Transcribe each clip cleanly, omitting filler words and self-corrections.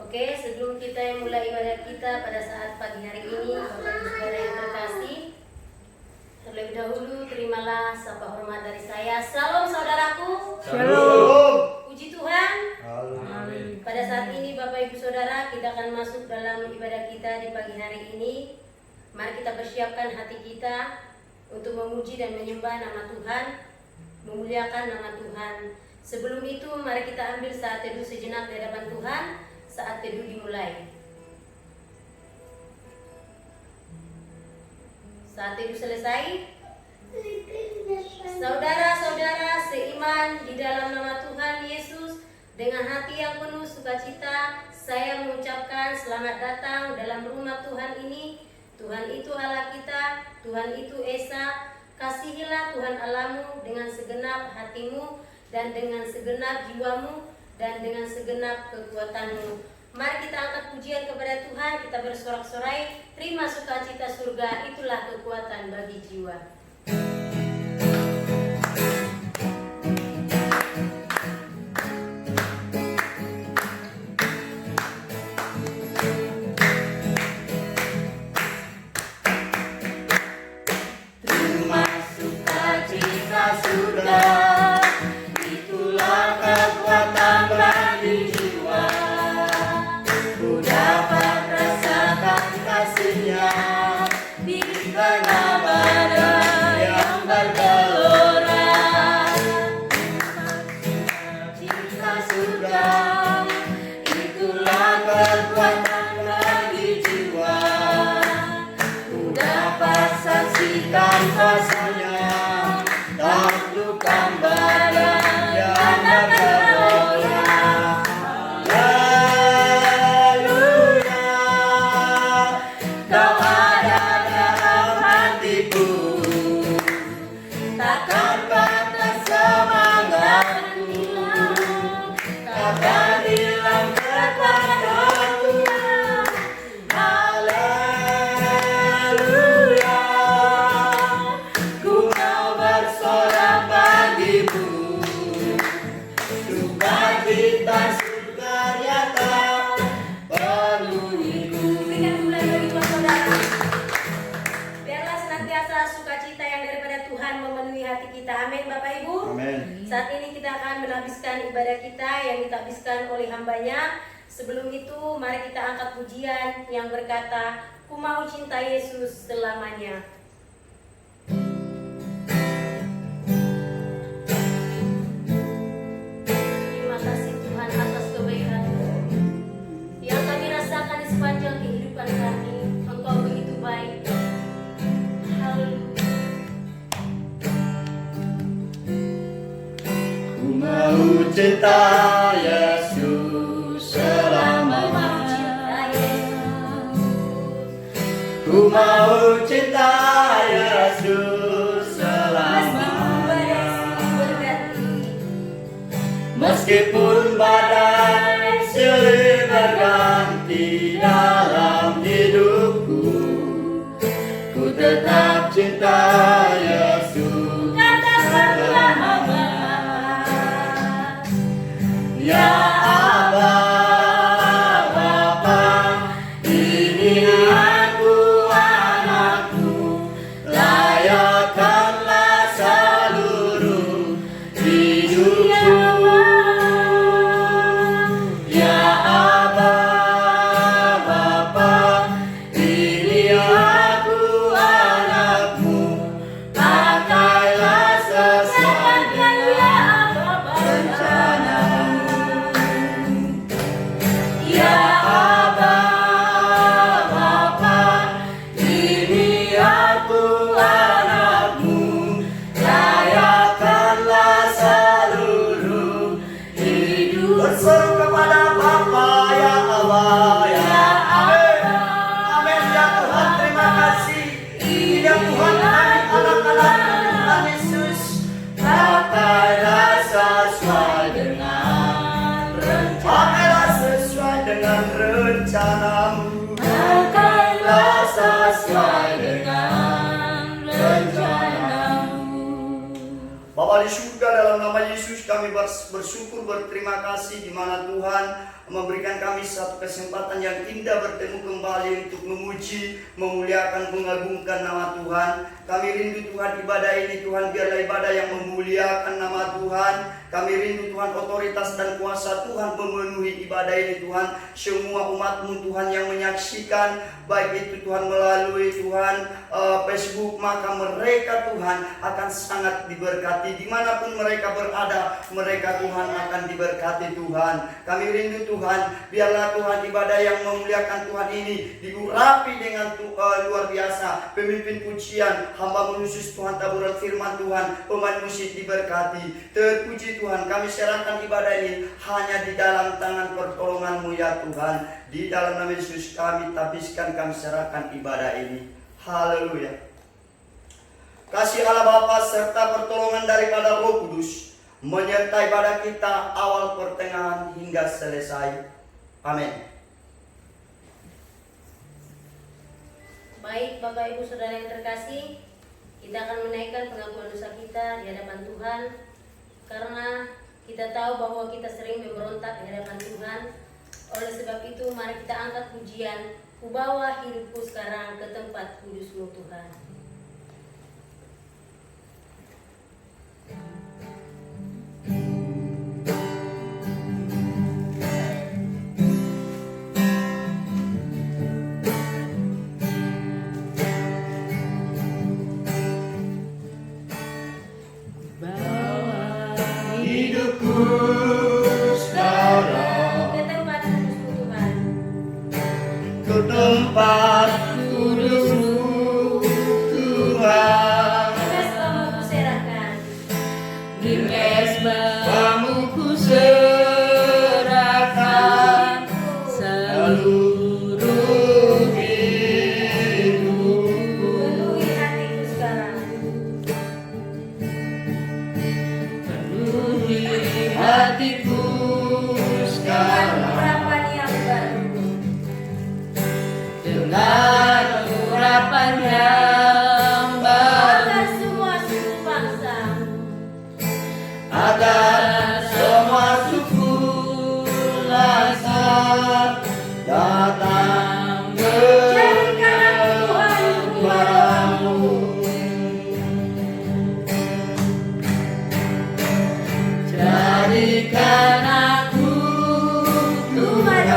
Oke, sebelum kita mulai ibadah kita pada saat pagi hari ini, Bapak Ibu Saudara yang terkasih, terlebih dahulu terimalah sapa hormat dari saya. Salam saudaraku. Shalom. Puji Tuhan. Amin. Pada saat ini Bapak Ibu Saudara, kita akan masuk dalam ibadah kita di pagi hari ini. Mari kita persiapkan hati kita untuk memuji dan menyembah nama Tuhan, memuliakan nama Tuhan. Sebelum itu, mari kita ambil saat teduh sejenak di hadapan Tuhan. Saat teduh dimulai. Saat teduh selesai, saudara-saudara seiman di dalam nama Tuhan Yesus, dengan hati yang penuh sukacita, saya mengucapkan selamat datang dalam rumah Tuhan ini. Tuhan itu Allah kita, Tuhan itu Esa. Kasihilah Tuhan Allahmu dengan segenap hatimu dan dengan segenap jiwamu dan dengan segenap kekuatanmu. Mari kita angkat pujian kepada Tuhan, kita bersorak-sorai, terima sukacita surga, itulah kekuatan bagi jiwa. Terima sukacita surga, itulah kekuatan bagi jiwa. Ku dapat rasakan kasih-Nya di tengah badai yang bergelora. Cinta surga, itulah kekuatan bagi jiwa. Ku dapat saksikan kuasa-Nya, taklukan badai yang bergelora. Haleluya, Kau ada dalam hatiku, takkan patah semangatku, takkan hilang kekuatanku. Haleluya, ku mau bersorak bagimu, sukacita surga nyata penuhiku. Berikan mulai bagi Tuhan saudara. Biarlah senantiasa sukacita yang daripada Tuhan memenuhi hati kita. Amin Bapak Ibu. Amin. Saat ini kita akan menhabiskan ibadah kita yang dihabiskan oleh hambanya. Sebelum itu mari kita angkat pujian yang berkata, Ku mau cinta Yesus selamanya. Terima kasih Tuhan atas kebaikan-Mu yang kami rasakan di sepanjang kehidupan kami. Engkau begitu baik. Haleluya. Ku mau cinta Yesus selamanya. Ku mau cinta Yesus selamanya. Meskipun badai silih berganti dalam hidupku, ku tetap cinta Yesus. Ya Aba, Bapa, ini aku anakmu, layakkanlah seluruh hidupku. Ya Aba, Bapa, ini aku anakmu, pakailah sesuai dengan rencanamu. Ya Aba, Bapa, ini aku anakmu, layakkanlah seluruh hidup. Berseru kepada Bapa, ya Allah, ya Amin. Amin ya Tuhan, terima kasih. Ya Tuhan, kami anak-anak Tuhan Yesus, pakailah sesuai dengan rencana. Pakailah sesuai dengan rencanamu. Pakailah sesuai dengan rencanamu. Bapa di surga dalam nama Yesus kami bersyukur, berterima kasih di mana Tuhan memberikan kami satu kesempatan yang indah bertemu kembali untuk memuji, memuliakan, mengagungkan nama Tuhan. Kami rindu Tuhan ibadah ini Tuhan biarlah ibadah yang memuliakan nama Tuhan. Kami rindu Tuhan otoritas dan kuasa Tuhan memenuhi ibadah ini Tuhan. Semua umat-Mu Tuhan yang menyaksikan baik itu Tuhan melalui Tuhan Facebook, maka mereka Tuhan akan sangat diberkati. Dimanapun mereka berada, mereka Tuhan akan diberkati Tuhan. Kami rindu Tuhan, biarlah Tuhan ibadah yang memuliakan Tuhan ini diurapi dengan luar biasa. Pemimpin pujian, hamba khusus Tuhan, taburan firman Tuhan, pemain musik diberkati. Terpuji Tuhan, kami serahkan ibadah ini hanya di dalam tangan pertolongan-Mu ya Tuhan. Di dalam nama Yesus kami tapiskan, kami serahkan ibadah ini. Haleluya. Kasih Allah Bapa serta pertolongan daripada Roh Kudus menyertai ibadah kita awal, pertengahan hingga selesai. Amin. Baik Bapak Ibu Saudara yang terkasih, kita akan menaikkan pengakuan dosa kita di hadapan Tuhan. Karena kita tahu bahwa kita sering memberontak di hadapan Tuhan. Oleh sebab itu mari kita angkat pujian, ku bawa hidupku sekarang ke tempat kudus-Mu Tuhan. Tempat kudus-Mu Tuhan, di mesbah-Mu ku serahkan seluruh hidupku. Penuhi hatiku sekarang, Penuhi hatiku sekarang dengan urapan yang baru, agar semua suku bangsa, agar semua suku bangsa datang menyembah-Mu. Jadikan aku Tuhan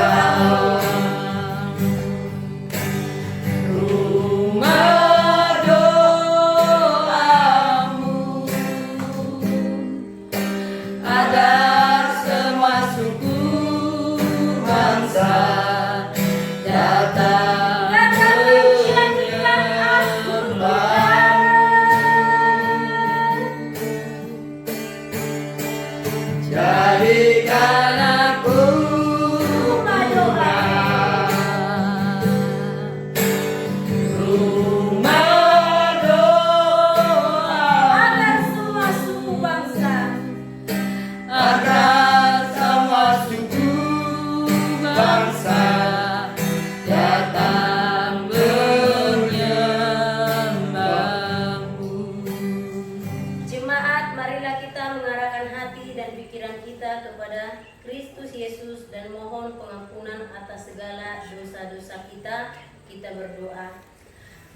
kita berdoa.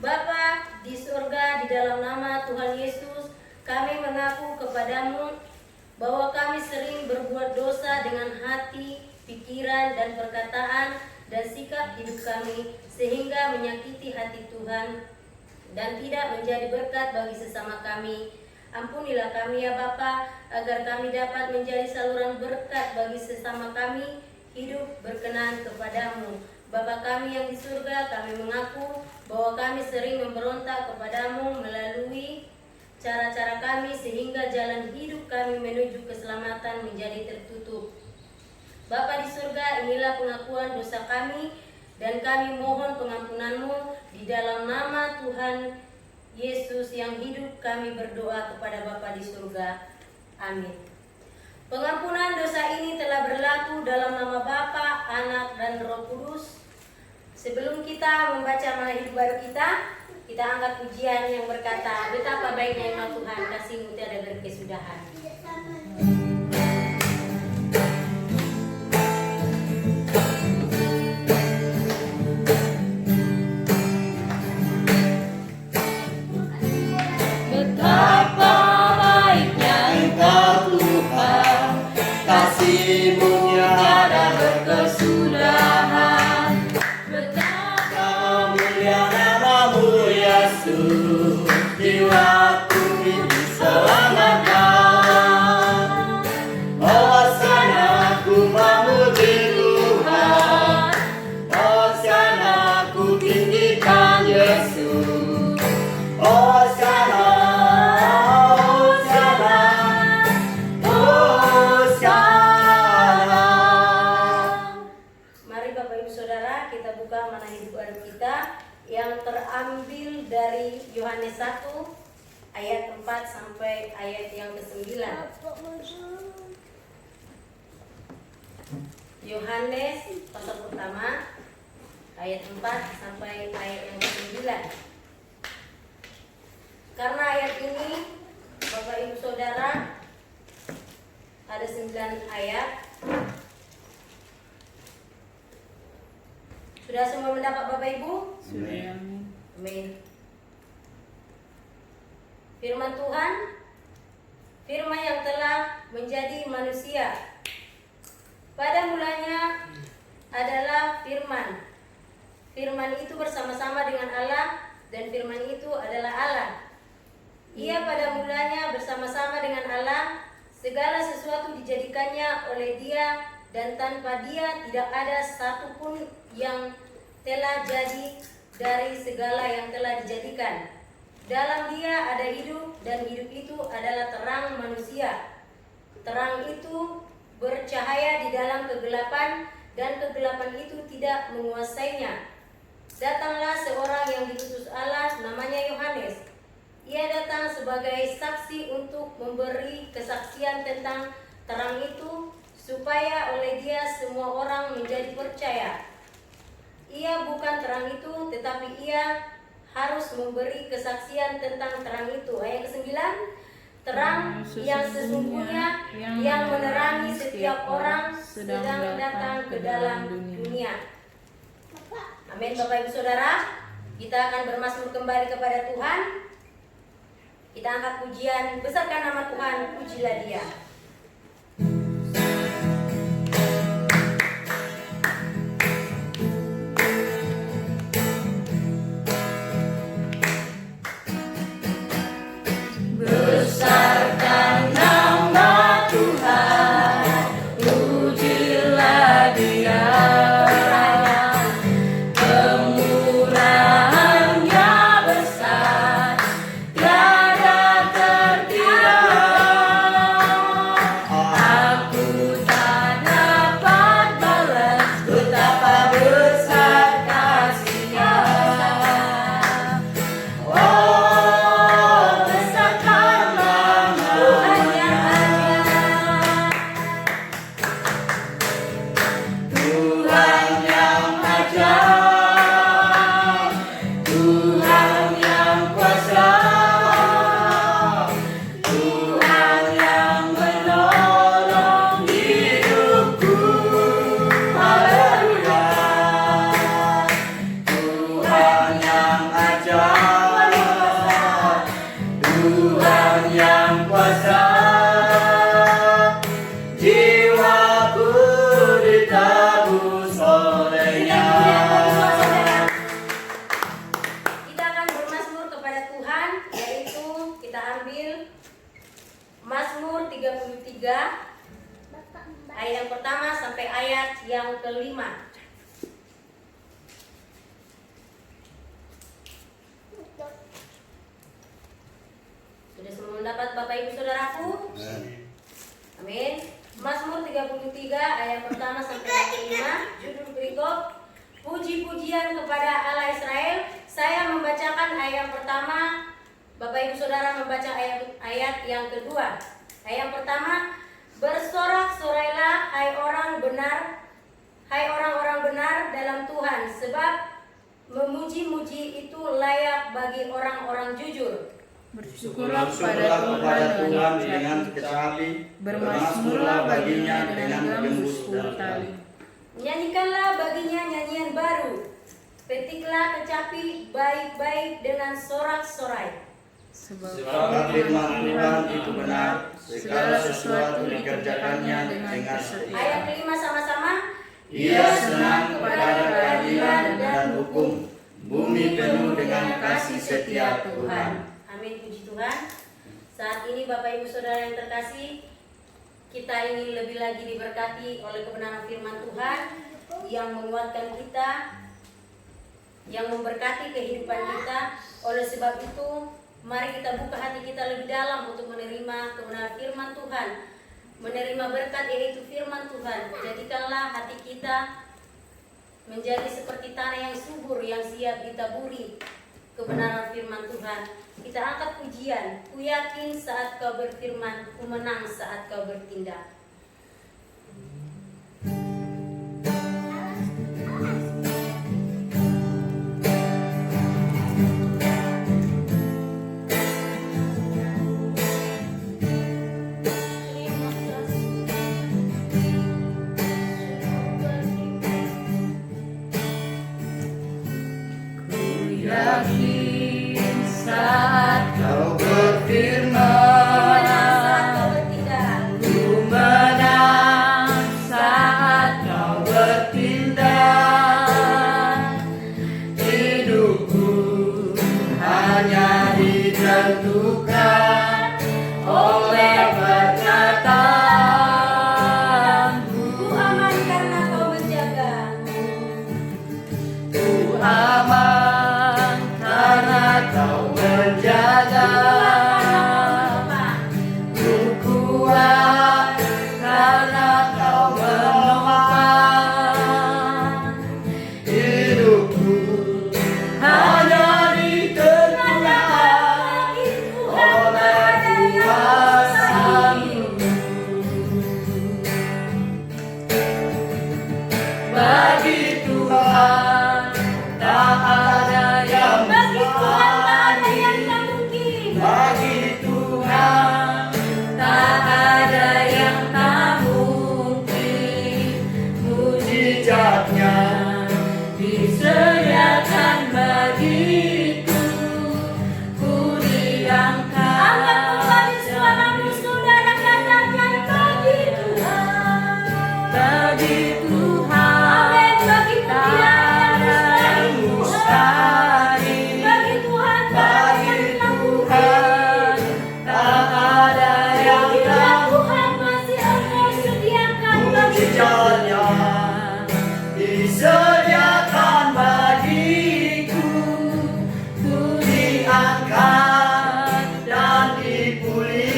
Bapa di surga, di dalam nama Tuhan Yesus, kami mengaku kepadamu bahwa kami sering berbuat dosa dengan hati, pikiran, dan perkataan dan sikap hidup kami sehingga menyakiti hati Tuhan dan tidak menjadi berkat bagi sesama kami. Ampunilah kami ya Bapa, agar kami dapat menjadi saluran berkat bagi sesama kami, hidup berkenan kepadamu. Bapa kami yang di surga, kami mengaku bahwa kami sering memberontak kepadamu melalui cara-cara kami sehingga jalan hidup kami menuju keselamatan menjadi tertutup. Bapa di surga, inilah pengakuan dosa kami dan kami mohon pengampunan-Mu di dalam nama Tuhan Yesus yang hidup. Kami berdoa kepada Bapa di surga. Amin. Pengampunan dosa ini telah berlaku dalam nama Bapa, Anak, dan Roh Kudus. Sebelum kita membaca amanat hidup baru kita, kita angkat pujian yang berkata, betapa baiknya engkau Tuhan, kasih-Mu tiada berkesudahan. Betapa baiknya Engkau Tuhan, kasih-Mu tiada berkesudahan. Betapa mulia nama-Mu Yesus, jiwaku diselamatkan. Hosana ku memuji Tuhan, Hosana ku tinggikan Yesus. Hosana, Hosana, Hosana. Mari Bapak Ibu Saudara, kita buka mana hidup baru kita yang terambil dari Yohanes 1 ayat 4 sampai ayat yang ke-9. Yohanes pasal pertama ayat 4 sampai ayat yang ke-9. Karena ayat ini Bapak Ibu Saudara ada 9 ayat. Sudah semua mendapat Bapak Ibu? Sudah. Amin. Firman Tuhan, firman yang telah menjadi manusia. Pada mulanya adalah firman. Firman itu bersama-sama dengan Allah, dan firman itu adalah Allah. Ia pada mulanya bersama-sama dengan Allah. Segala sesuatu dijadikannya oleh Dia, dan tanpa Dia tidak ada satupun yang telah jadi dari segala yang telah dijadikan. Dalam Dia ada hidup, dan hidup itu adalah terang manusia. Terang itu bercahaya di dalam kegelapan, dan kegelapan itu tidak menguasainya. Datanglah seorang yang diutus Allah, namanya Yohanes. Ia datang sebagai saksi untuk memberi kesaksian tentang terang itu, supaya oleh Dia semua orang menjadi percaya. Ia bukan terang itu, tetapi Ia harus memberi kesaksian tentang terang itu. Ayat ke-9, terang yang sesungguhnya yang menerangi setiap orang sedang datang ke dalam dunia. Amin. Bapak Ibu Saudara, kita akan bermazmur kembali kepada Tuhan. Kita angkat pujian, besarkan nama Tuhan, pujilah Dia. Besarkan nama Tuhan, pujilah Dia. Kemurahan-Nya besar, tiada terkira. Aku tak dapat balas betapa besar kasih-Nya. Oh, besarkan nama Tuhan yang ajaib, Tuhan yang kuasa, Tuhan yang menolong hidupku. Haleluya. Tuhan yang ajaib, Tuhan yang kuasa, jiwaku ditebus oleh-Nya. Kita akan bermazmur kepada Tuhan, yaitu kita ambil Mazmur 33 ayat yang pertama sampai ayat yang kelima. Sudah semua mendapat Bapak Ibu Saudaraku? Amin. Mazmur 33 ayat pertama sampai ayat kelima, judul berikut, puji-pujian kepada Allah Israel. Saya membacakan ayat yang pertama, Bapak Ibu Saudara membaca ayat yang kedua. Ayat yang pertama, bersorak-sorailah hai orang-orang benar dalam Tuhan, sebab Memuji-muji itu layak bagi orang-orang jujur. Bersyukurlah Bersyukurlah kepada Tuhan dengan kecapi, bermasmurlah baginya dengan gembus tali. Nyanyikanlah baginya nyanyian baru. Petiklah kecapi baik-baik dengan sorak-sorai. Sebab Sebab firman Tuhan itu benar, segala sesuatu dikerjakannya dengan setia. Ayat kelima sama-sama. Ia senang kepada keadilan dan hukum, bumi penuh dengan kasih setia Tuhan. Amin, puji Tuhan. Saat ini Bapak Ibu Saudara yang terkasih, kita ingin lebih lagi diberkati oleh kebenaran firman Tuhan yang menguatkan kita, yang memberkati kehidupan kita. Oleh sebab itu, mari kita buka hati kita lebih dalam untuk menerima kebenaran firman Tuhan, menerima berkat yaitu firman Tuhan. Jadikanlah hati kita menjadi seperti tanah yang subur yang siap ditaburi kebenaran firman Tuhan. Kita angkat pujian. Ku yakin saat kau berfirman, ku menang saat kau bertindak. yakin saat Kau berfirman, Saat kau bertindak. ku menang saat kau bertindak. hidupku hanya ditentukan oleh perkataanmu. Ku aman karena kau menjaga. Ku aman karena kau menjaga. Ku kuat karena kau menopang. Hidupku Hanya ditentukan oleh kuasa-Mu. Bagi Tuhan tak ada yang Bagi Tuhan tak ada yang mustahil. tak mungkin. Bagi Tuhan tak ada yang tak mungkin. Mujizatnya disediakan bagiku. Ku diangkat. Angkat kembali suaramu saudara, katakan bagi Tuhan. Bagi Tuhan Amin. Bagi tak Tuhan ada yang mustahil. Bagi Tuhan tak ada Bagi yang tak Tuhan tak ada yang mungkin. tak Tuhan masih engkau sediakan bagi mujizatnya disediakan bagiku. Ku diangkat dan dipulih.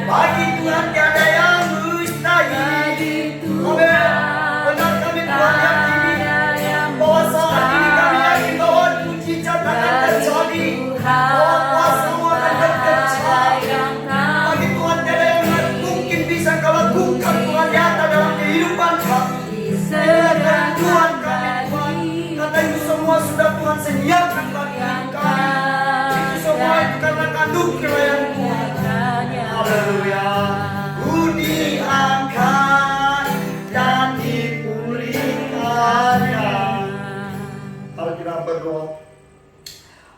bagi Tuhan tiada yang mustahil. Bagi Amin. Benar kami Tuhan yakini bahwa saat ini kami yakin bahwa mujizat akan terjadi, bahwa kuasa-Mu akan bekerja. Bagi Tuhan tiada yang mungkin bisa Kau lakukan Tuhan nyata dalam kehidupan kami. Dan Tuhan kami Tuhan, kata itu semua sudah Tuhan sediakan bagi kami. Itu semua itu karena anugerah yang Tuhan. Haleluya. Ku diangkat dan dipulihkannya. Kalau kita berdoa,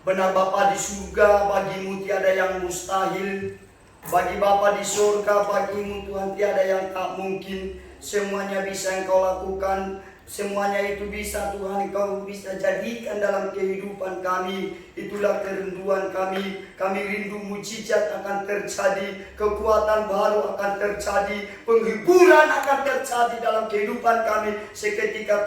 benar Bapa di surga, bagimu tiada yang mustahil. Bagi Bapa di surga, bagimu Tuhan tiada yang tak mungkin. Semuanya bisa Engkau lakukan. Semuanya itu bisa Tuhan Engkau bisa jadikan dalam kehidupan kami. Itulah kerinduan kami. Kami rindu mujizat akan terjadi, kekuatan baru akan terjadi, penghiburan akan terjadi dalam kehidupan kami. Seketika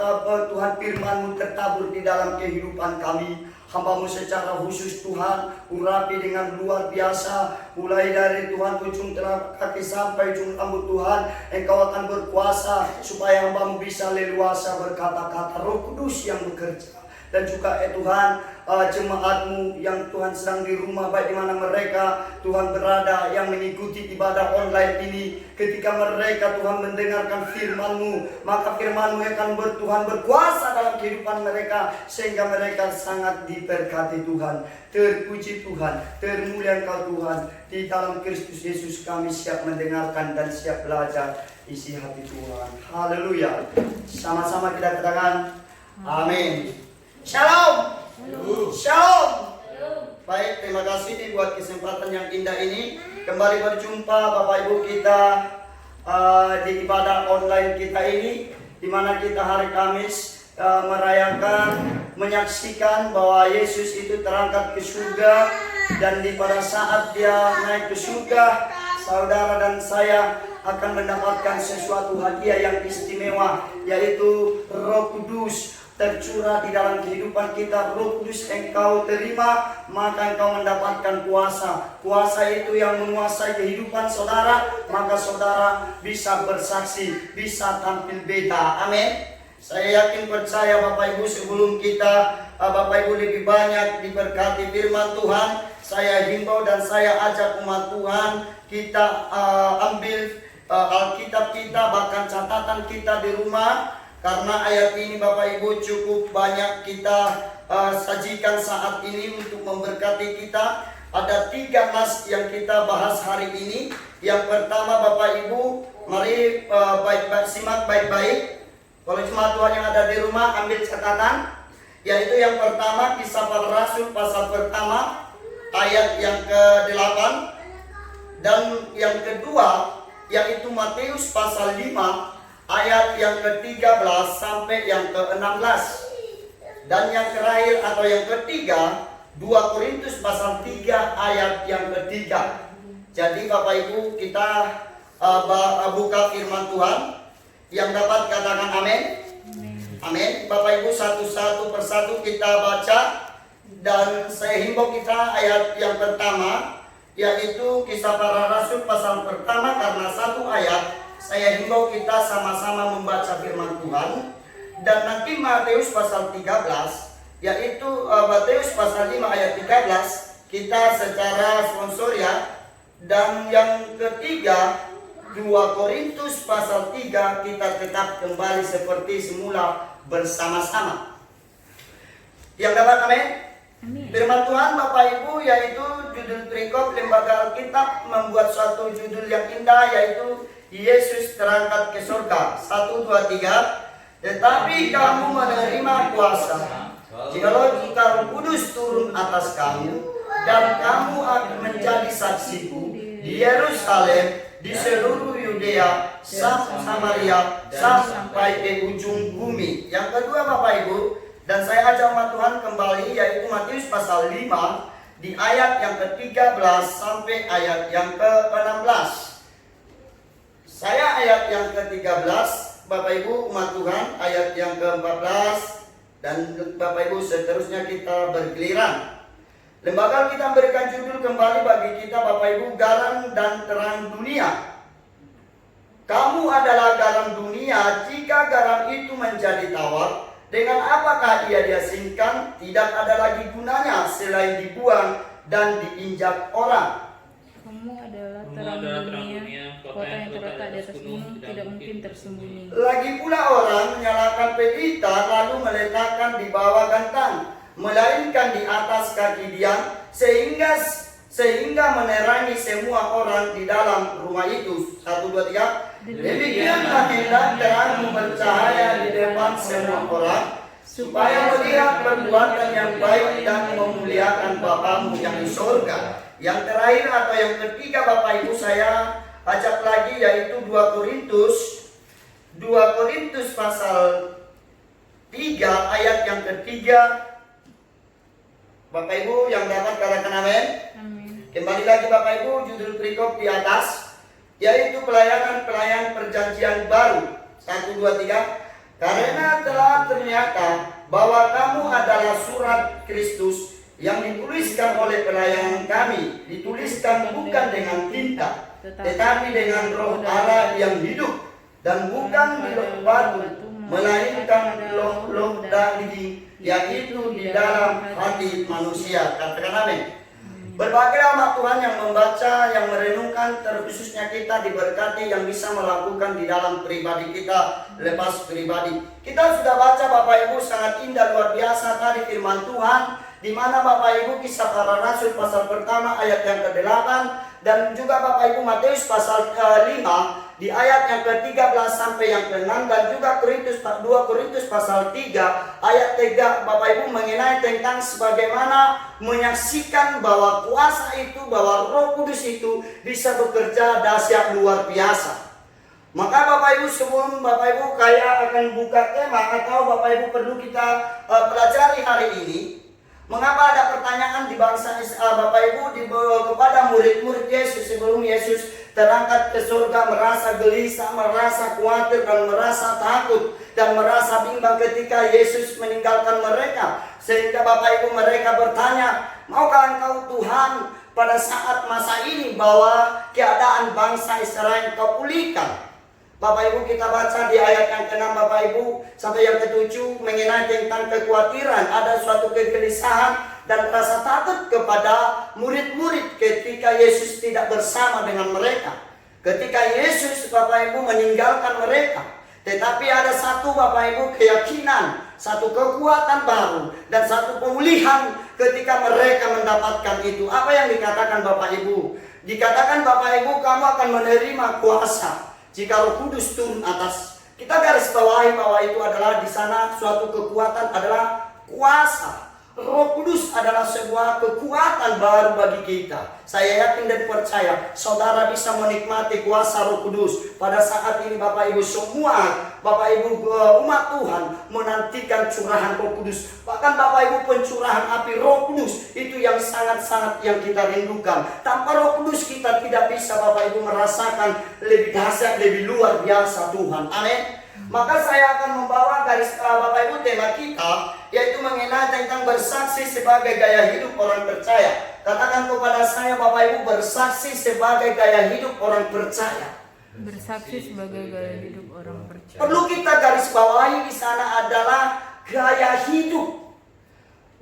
Tuhan firman-Mu tertabur di dalam kehidupan kami. Hamba-Mu secara khusus Tuhan urapi dengan luar biasa. Mulai dari Tuhan ujung telapak kaki sampai ujung rambut Tuhan, Engkau akan berkuasa supaya hamba-Mu bisa leluasa berkata-kata. Roh Kudus yang bekerja. Dan juga Tuhan jemaat-Mu yang Tuhan sedang di rumah, baik di mana mereka Tuhan berada yang mengikuti ibadah online ini. Ketika mereka Tuhan mendengarkan firman-Mu, maka firman-Mu akan Tuhan berkuasa dalam dalam kehidupan mereka, sehingga mereka sangat diberkati Tuhan. Terpuji Tuhan, termulia Engkau Tuhan. Di dalam Kristus Yesus kami siap mendengarkan dan siap belajar isi hati Tuhan. Haleluya. Sama-sama kita katakan amin. Shalom. Shalom. Baik, terima kasih nih buat kesempatan yang indah ini. Kembali berjumpa Bapak Ibu kita di ibadah online kita ini, di mana kita hari Kamis merayakan, menyaksikan bahwa Yesus itu terangkat ke surga, dan pada saat dia naik ke surga, saudara dan saya akan mendapatkan sesuatu hadiah yang istimewa, yaitu Roh Kudus tercurah di dalam kehidupan kita. Roh Kudus engkau terima, maka engkau mendapatkan kuasa. Kuasa itu yang menguasai kehidupan saudara, maka saudara bisa bersaksi, bisa tampil beda. Amin. Saya yakin percaya Bapak Ibu, sebelum kita Bapak Ibu lebih banyak diberkati firman Tuhan, saya himbau dan saya ajak umat Tuhan, kita ambil Alkitab kita, bahkan catatan kita di rumah. Karena ayat ini Bapak Ibu cukup banyak kita sajikan saat ini untuk memberkati kita. Ada 3 nas yang kita bahas hari ini. Yang pertama Bapak Ibu, mari simak baik-baik. Kalau jemaat Tuhan yang ada di rumah, ambil catatan. Yaitu yang pertama Kisah Para Rasul pasal pertama ayat yang ke-8. Dan yang kedua yaitu Matius pasal 5 ayat yang ke-13 sampai yang ke-16. Dan yang terakhir atau yang ketiga 2 Korintus pasal 3 ayat yang ketiga. Jadi Bapak Ibu, kita buka firman Tuhan. Yang dapat katakan amin. Amin. Bapak Ibu, satu persatu kita baca. Dan saya himbau kita ayat yang pertama, yaitu Kisah Para Rasul pasal pertama, karena 1 ayat. Saya himbau kita sama-sama membaca firman Tuhan. Dan nanti Matius pasal 13, yaitu Matius pasal 5 ayat 13, kita secara sponsor ya. Dan yang ketiga 2 Korintus pasal 3, kita tetap kembali seperti semula bersama-sama. Yang dapat amin? Firman Tuhan Bapak Ibu, yaitu judul perikop Lembaga Alkitab membuat suatu judul yang indah, yaitu Yesus terangkat ke surga. 1, 2, 3. Tetapi kamu menerima kuasa jikalau Roh Kudus turun atas kamu, dan kamu akan menjadi saksiku di Yerusalem, di seluruh Yudea, Samaria, sampai ke ujung bumi. Yang kedua Bapak Ibu, dan saya ajak umat Tuhan kembali, yaitu Matius pasal 5 di ayat yang ke-13 sampai ayat yang ke-16. Saya ayat yang ke-13, Bapak Ibu umat Tuhan ayat yang ke-14, dan Bapak Ibu seterusnya kita bergiliran. Lembaga kita memberikan judul kembali bagi kita Bapak Ibu, garam dan terang dunia. Kamu adalah garam dunia. Jika garam itu menjadi tawar, dengan apakah ia diasingkan? Tidak ada lagi gunanya selain dibuang dan diinjak orang. Kamu adalah terang dunia. Kota yang terletak di atas gunung tidak mungkin tersembunyi. Lagi pula orang menyalakan pelita lalu meletakkan di bawah gantang, melainkan di atas kaki dia, sehingga menerangi semua orang di dalam rumah itu. 1, 2, 3. Demikianlah hendaklah terangmu bercahaya di depan semua orang, supaya melihat perbuatan yang baik dan memuliakan Bapamu yang di surga. Yang terakhir atau yang ketiga Bapak Ibu, saya ajak lagi, yaitu 2 Korintus pasal 3 ayat yang ketiga. Bapak Ibu yang dapat katakan amin. Kembali lagi Bapak Ibu, judul perikop di atas, yaitu pelayan perjanjian baru. 1, 2, 3. Karena telah ternyata bahwa kamu adalah surat Kristus yang dituliskan oleh pelayan kami, dituliskan bukan dengan tinta, tetapi dengan Roh Allah yang hidup, dan bukan di batu, melainkan loh daging, yaitu di dalam hati manusia. Katakan amin. Berbagai umat Tuhan yang membaca, yang merenungkan, terkhususnya kita diberkati yang bisa melakukan di dalam pribadi kita, lepas pribadi. Kita sudah baca Bapak Ibu 1 sangat indah luar biasa tadi firman Tuhan, di mana Bapak Ibu Kisah Para Rasul pasal pertama ayat yang ke-8 dan juga Bapak Ibu Matius pasal 5 di ayat yang ke-13 sampai yang ke-6 dan juga 2 Korintus pasal 3 ayat 3 Bapak Ibu mengenai tentang sebagaimana menyaksikan bahwa kuasa itu, bahwa Roh Kudus itu bisa bekerja dahsyat luar biasa. Maka Bapak Ibu, sebelum Bapak Ibu kayak akan buka tema atau Bapak Ibu perlu kita pelajari hari ini, mengapa ada pertanyaan di bangsa Bapak Ibu kepada murid-murid Yesus sebelum Yesus terangkat ke surga, merasa gelisah, merasa khawatir dan merasa takut dan merasa bimbang ketika Yesus meninggalkan mereka, sehingga Bapak Ibu mereka bertanya, maukah Engkau Tuhan pada saat masa ini bahwa keadaan bangsa Israel Kau pulihkan? Bapak Ibu, kita baca di ayat yang ke-6 Bapak Ibu sampai yang ke-7 mengenai tentang kekhawatiran, ada suatu kegelisahan dan rasa takut kepada murid-murid ketika Yesus tidak bersama dengan mereka. Ketika Yesus Bapak Ibu meninggalkan mereka, tetapi ada satu Bapak Ibu keyakinan, satu kekuatan baru dan satu pemulihan ketika mereka mendapatkan itu. Apa yang dikatakan Bapak Ibu? Dikatakan Bapak Ibu, kamu akan menerima kuasa jika Roh Kudus turun atas. Kita garis bawahi bahwa itu adalah di sana suatu kekuatan adalah kuasa. Roh Kudus adalah sebuah kekuatan baru bagi kita. Saya yakin dan percaya saudara bisa menikmati kuasa Roh Kudus. Pada saat ini Bapak Ibu semua, Bapak Ibu umat Tuhan menantikan curahan Roh Kudus. Bahkan Bapak Ibu pencurahan api Roh Kudus itu yang sangat-sanat yang kita rindukan. Tanpa Roh Kudus kita tidak bisa Bapak Ibu merasakan lebih dahsyat, lebih luar biasa Tuhan. Amin. Maka saya akan membawa garis Bapak Ibu tema kita, yaitu mengenai tentang bersaksi sebagai gaya hidup orang percaya. Katakan kepada saya Bapak Ibu, bersaksi sebagai gaya hidup orang percaya. Bersaksi sebagai gaya hidup orang percaya. Perlu kita garis bawahi di sana adalah gaya hidup.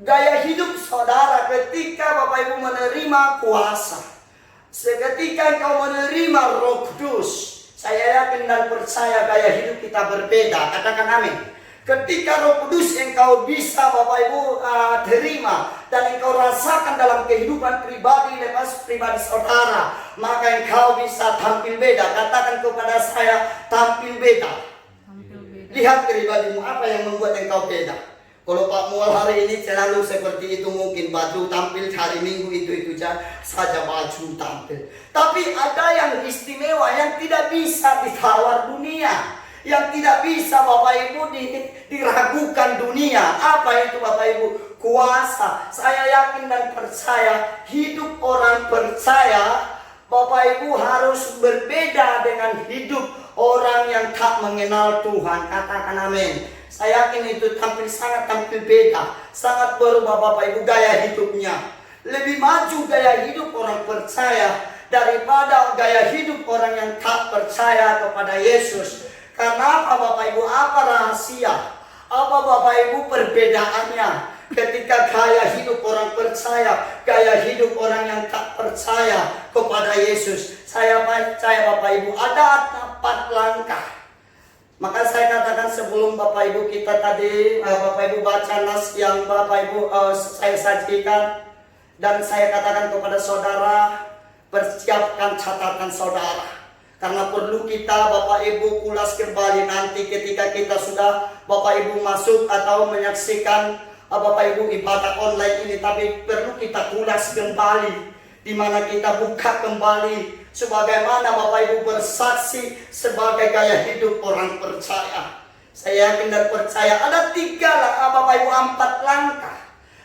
Gaya hidup saudara ketika Bapak Ibu menerima kuasa. Seketika engkau menerima Roh Kudus, saya yakin dan percaya gaya hidup kita berbeda. Katakan amin. Ketika Roh Kudus engkau bisa Bapak Ibu terima dan engkau rasakan dalam kehidupan pribadi lepas pribadi saudara, maka engkau bisa tampil beda. Katakan kepada saya, tampil beda. Lihat pribadimu, apa yang membuat engkau beda. Kalau Pak Mual hari ini selalu seperti itu, mungkin baju tampil hari Minggu itu saja baju tampil. Tapi ada yang istimewa yang tidak bisa ditawar dunia, yang tidak bisa Bapak Ibu diragukan dunia. Apa itu Bapak Ibu? Kuasa. Saya yakin dan percaya hidup orang percaya Bapak Ibu harus berbeda dengan hidup orang yang tak mengenal Tuhan. Katakan amin. Saya yakin itu sangat tampil beda, sangat berubah Bapak Ibu gaya hidupnya. Lebih maju gaya hidup orang percaya daripada gaya hidup orang yang tak percaya kepada Yesus. Karena apa Bapak Ibu? Apa rahasia? Apa Bapak Ibu perbedaannya? Ketika gaya hidup orang percaya, gaya hidup orang yang tak percaya kepada Yesus. Saya percaya Bapak Ibu ada 4 langkah. Maka saya katakan sebelum Bapak Ibu kita tadi Bapak Ibu baca nas yang Bapak Ibu saya sajikan, dan saya katakan kepada saudara, persiapkan catatan saudara, karena perlu kita Bapak Ibu ulas kembali nanti ketika kita sudah Bapak Ibu masuk atau menyaksikan Bapak Ibu ibadah online ini. Tapi perlu kita ulas kembali, di mana kita buka kembali sebagaimana Bapak Ibu bersaksi sebagai gaya hidup orang percaya. Saya yakin dan percaya ada 3 Bapak Ibu 4 langkah.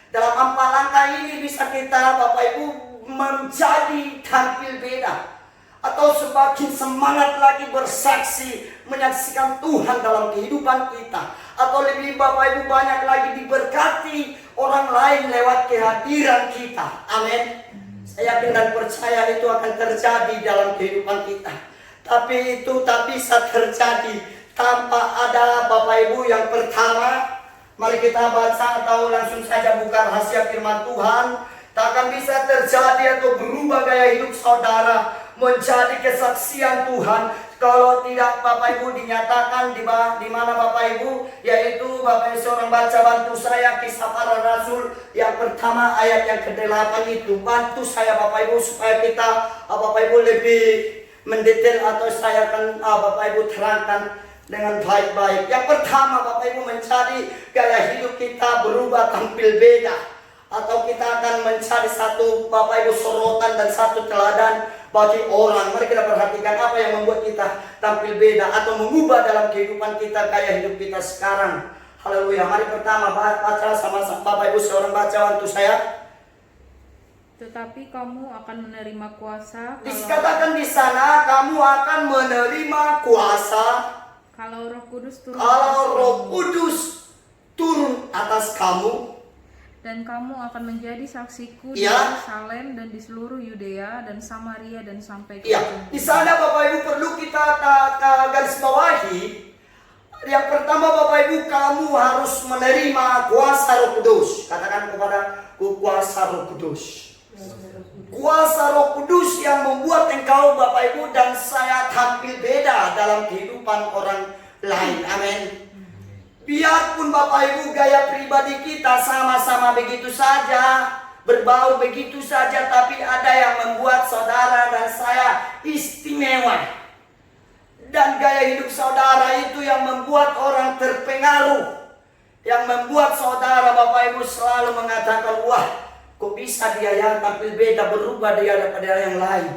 Dalam 4 langkah ini bisa kita Bapak Ibu menjadi tampil beda, atau semakin semangat lagi bersaksi menyaksikan Tuhan dalam kehidupan kita, atau lebih Bapak Ibu banyak lagi diberkati orang lain lewat kehadiran kita. Amin. Saya yakin dan percaya itu akan terjadi dalam kehidupan kita. Tapi itu tak bisa terjadi tanpa ada Bapak Ibu yang pertama. Mari kita baca atau langsung saja buka rahasia firman Tuhan. Tak akan bisa terjadi atau berubah gaya hidup saudara menjadi kesaksian Tuhan. Kalau tidak Bapak Ibu dinyatakan di mana Bapak Ibu, yaitu Bapak Ibu seorang baca bantu saya Kisah Para Rasul yang pertama ayat yang ke-8 itu. Bantu saya Bapak Ibu supaya kita Bapak Ibu lebih mendetail, atau saya akan Bapak Ibu terangkan dengan baik-baik. Yang pertama Bapak Ibu, menjadi gaya hidup kita berubah tampil beda, atau kita akan mencari satu Bapak Ibu sorotan dan satu teladan bagi orang. Mari kita perhatikan apa yang membuat kita tampil beda atau mengubah dalam kehidupan kita, gaya hidup kita sekarang. Haleluya. Mari pertama baca sama Bapak Ibu seorang baca bantu saya. Tetapi kamu akan menerima kuasa Dikatakan di sana kamu akan menerima kuasa kalau Roh Kudus turun kalau atas Roh kamu. Kudus turun atas kamu. Dan kamu akan menjadi saksiku di Ya. Yerusalem dan di seluruh Yudea dan Samaria dan sampai ke Iya, ujung di sana Bapak Ibu perlu kita garis bawahi. Yang pertama Bapak Ibu, kamu harus menerima kuasa Roh Kudus. Katakan kepada kuasa Roh Kudus. Kuasa Roh Kudus yang membuat engkau Bapak Ibu dan saya tampil beda dalam kehidupan orang lain. Amin. Biarpun Bapak Ibu gaya pribadi kita sama-sama begitu saja, berbau begitu saja, tapi ada yang membuat saudara dan saya istimewa. Dan gaya hidup saudara itu yang membuat orang terpengaruh, yang membuat saudara Bapak Ibu selalu mengatakan, wah, kok bisa dia yang tampil beda, berubah dia daripada yang lain.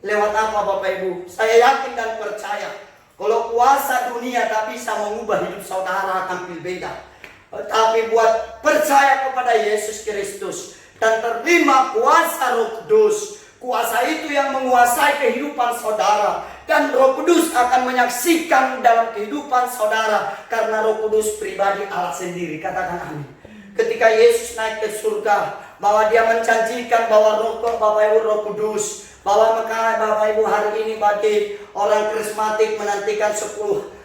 Lewat apa Bapak Ibu? Saya yakin dan percaya kalau kuasa dunia tak bisa mengubah hidup saudara tampil beda. Tapi buat percaya kepada Yesus Kristus dan terima kuasa Roh Kudus. Kuasa itu yang menguasai kehidupan saudara. Dan Roh Kudus akan menyaksikan dalam kehidupan saudara. Karena Roh Kudus pribadi Allah sendiri. Katakan amin. Ketika Yesus naik ke surga, bahwa dia menjanjikan bahwa Bapak Ibu Roh Kudus, bahwa maka Bapak Ibu hari ini bagi orang karismatik menantikan 10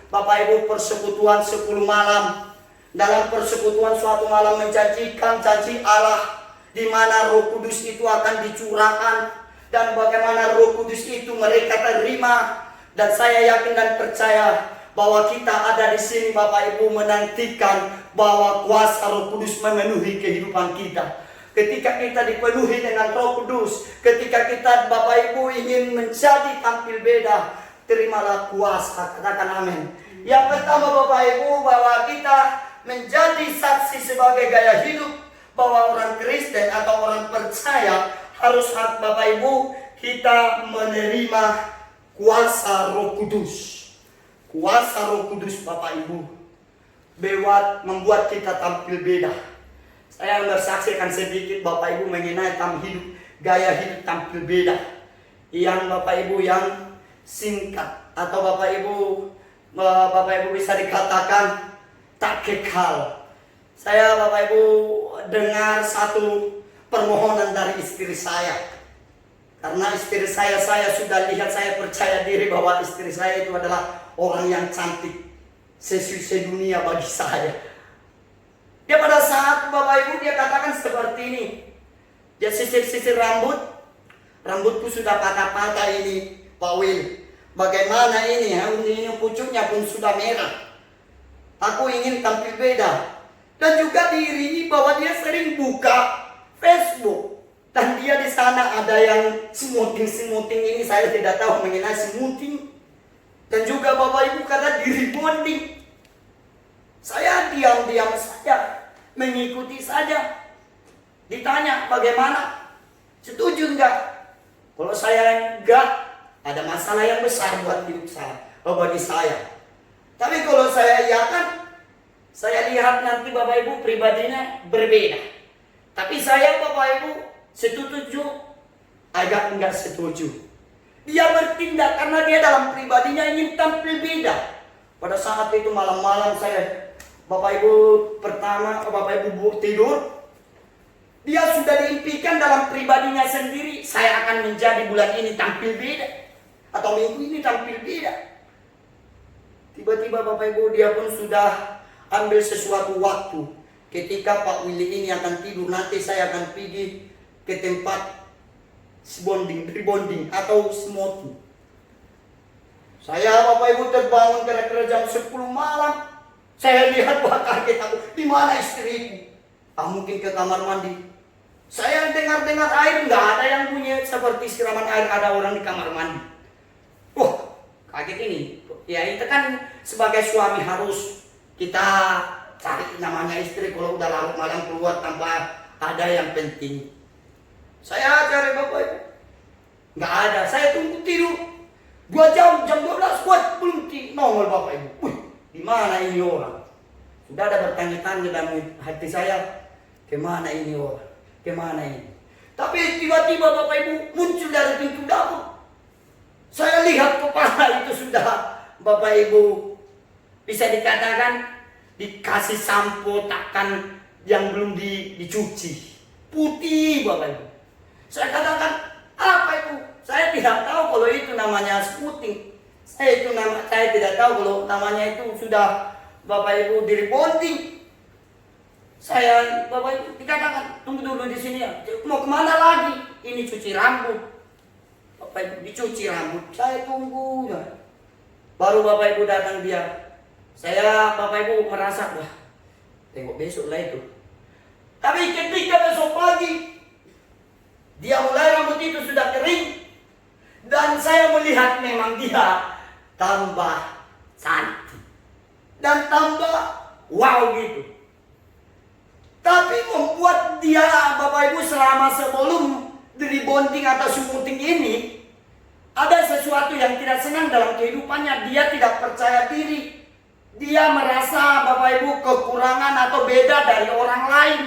Bapak Ibu persekutuan 10 malam. Dalam persekutuan suatu malam menjanjikan janji Allah, di mana Roh Kudus itu akan dicurahkan dan bagaimana Roh Kudus itu mereka terima. Dan saya yakin dan percaya bahwa kita ada di sini Bapak Ibu menantikan bahwa kuasa Roh Kudus memenuhi kehidupan kita. Ketika kita dipenuhi dengan Roh Kudus, ketika kita Bapak Ibu ingin menjadi tampil beda, terimalah kuasa. Katakan amin. Yang pertama Bapak Ibu, bahwa kita menjadi saksi sebagai gaya hidup, bahwa orang Kristen atau orang percaya harus Bapak Ibu kita menerima kuasa Roh Kudus. Kuasa Roh Kudus Bapak Ibu membuat kita tampil beda. Saya bersaksikan sedikit Bapak Ibu mengenai gaya hidup tampil beda. Yang Bapak Ibu yang singkat, atau Bapak Ibu bisa dikatakan tak kekal. Saya Bapak Ibu dengar satu permohonan dari istri saya. Karena istri saya sudah lihat, saya percaya diri bahwa istri saya itu adalah orang yang cantik sedunia bagi saya. Dia pada saat Bapak Ibu dia katakan seperti ini. Dia sisir rambutku sudah patah-patah ini Pak Wil. Bagaimana ini pucuknya pun sudah merah. Aku ingin tampil beda. Dan juga diiringi bahwa dia sering buka Facebook. Dan dia di sana ada yang smoothing ini, saya tidak tahu mengenai smoothing. Dan juga Bapak Ibu kata diri bonding. Saya diam-diam saja, mengikuti saja. Ditanya bagaimana? Setuju enggak? Kalau saya enggak, ada masalah yang besar buat hidup saya, bagi saya. Tapi kalau saya iyakan, saya lihat nanti Bapak Ibu pribadinya berbeda. Tapi saya Bapak Ibu setuju, agak enggak setuju. Dia bertindak karena dia dalam pribadinya ingin tampil beda. Pada saat itu malam-malam saya Bapak Ibu Bapak Ibu tidur, dia sudah diimpikan dalam pribadinya sendiri, saya akan menjadi bulan ini tampil beda, atau minggu ini tampil beda. Tiba-tiba Bapak Ibu dia pun sudah ambil sesuatu waktu. Ketika Pak Willy ini akan tidur, nanti saya akan pergi ke tempat rebonding atau smoking. Saya Bapak Ibu terbangun kira-kira jam 10 malam. Saya lihat, wah kaget aku, di mana istriku? Mungkin ke kamar mandi. Saya dengar air, nggak ada yang bunyi seperti siraman air, ada orang di kamar mandi. Wah, kaget ini. Ya itu kan sebagai suami harus kita cari namanya istri kalau udah larut malam keluar tanpa ada yang penting. Saya cari Bapak Ibu, nggak ada. Saya tunggu tidur 2 jam, jam 12 kuat belum nongol Bapak Ibu. Wih, di mana ini orang? Sudah ada bertanya-tanya dalam hati saya, kemana ini orang? Kemana ini? Tapi tiba-tiba Bapak Ibu muncul dari pintu dapur. Saya lihat kepala itu sudah Bapak Ibu bisa dikatakan dikasih sampo takkan yang belum dicuci. Putih Bapak Ibu. Saya katakan, apa itu? Saya tidak tahu kalau itu namanya sputing. Saya tidak tahu kalau namanya itu sudah Bapak Ibu rebonding. Saya Bapak Ibu dikatakan tunggu dulu di sini ya. Mau kemana lagi? Ini cuci rambut. Bapak Ibu dicuci rambut. Saya tunggu ya. Baru Bapak Ibu datang dia. Saya Bapak Ibu merasa wah, tengok besok lah itu. Tapi ketika besok pagi dia mulai rambut itu sudah kering. Dan saya melihat memang dia tambah cantik. Dan tambah wow gitu. Tapi membuat dia Bapak Ibu selama sebelum rebonding atau smoothing ini ada sesuatu yang tidak senang dalam kehidupannya. Dia tidak percaya diri. Dia merasa Bapak Ibu kekurangan atau beda dari orang lain.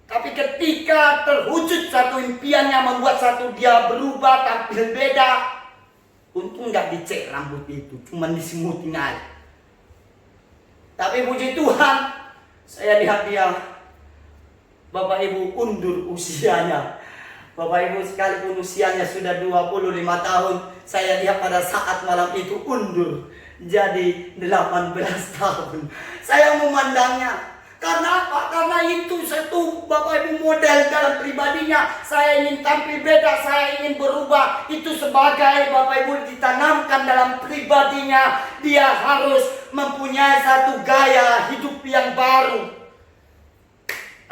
Tapi ketika terwujud satu impiannya membuat satu dia berubah tampil beda. Untung nggak dicek rambut itu, cuma dismuting aja. Tapi puji Tuhan, saya lihat dia Bapak Ibu undur usianya. Bapak Ibu sekalipun usianya sudah 25 tahun, saya lihat pada saat malam itu undur jadi 18 tahun. Saya memandangnya. Karena apa? Karena itu satu Bapak Ibu model dalam pribadinya. Saya ingin tampil beda, saya ingin berubah. Itu sebagai Bapak Ibu ditanamkan dalam pribadinya. Dia harus mempunyai satu gaya hidup yang baru.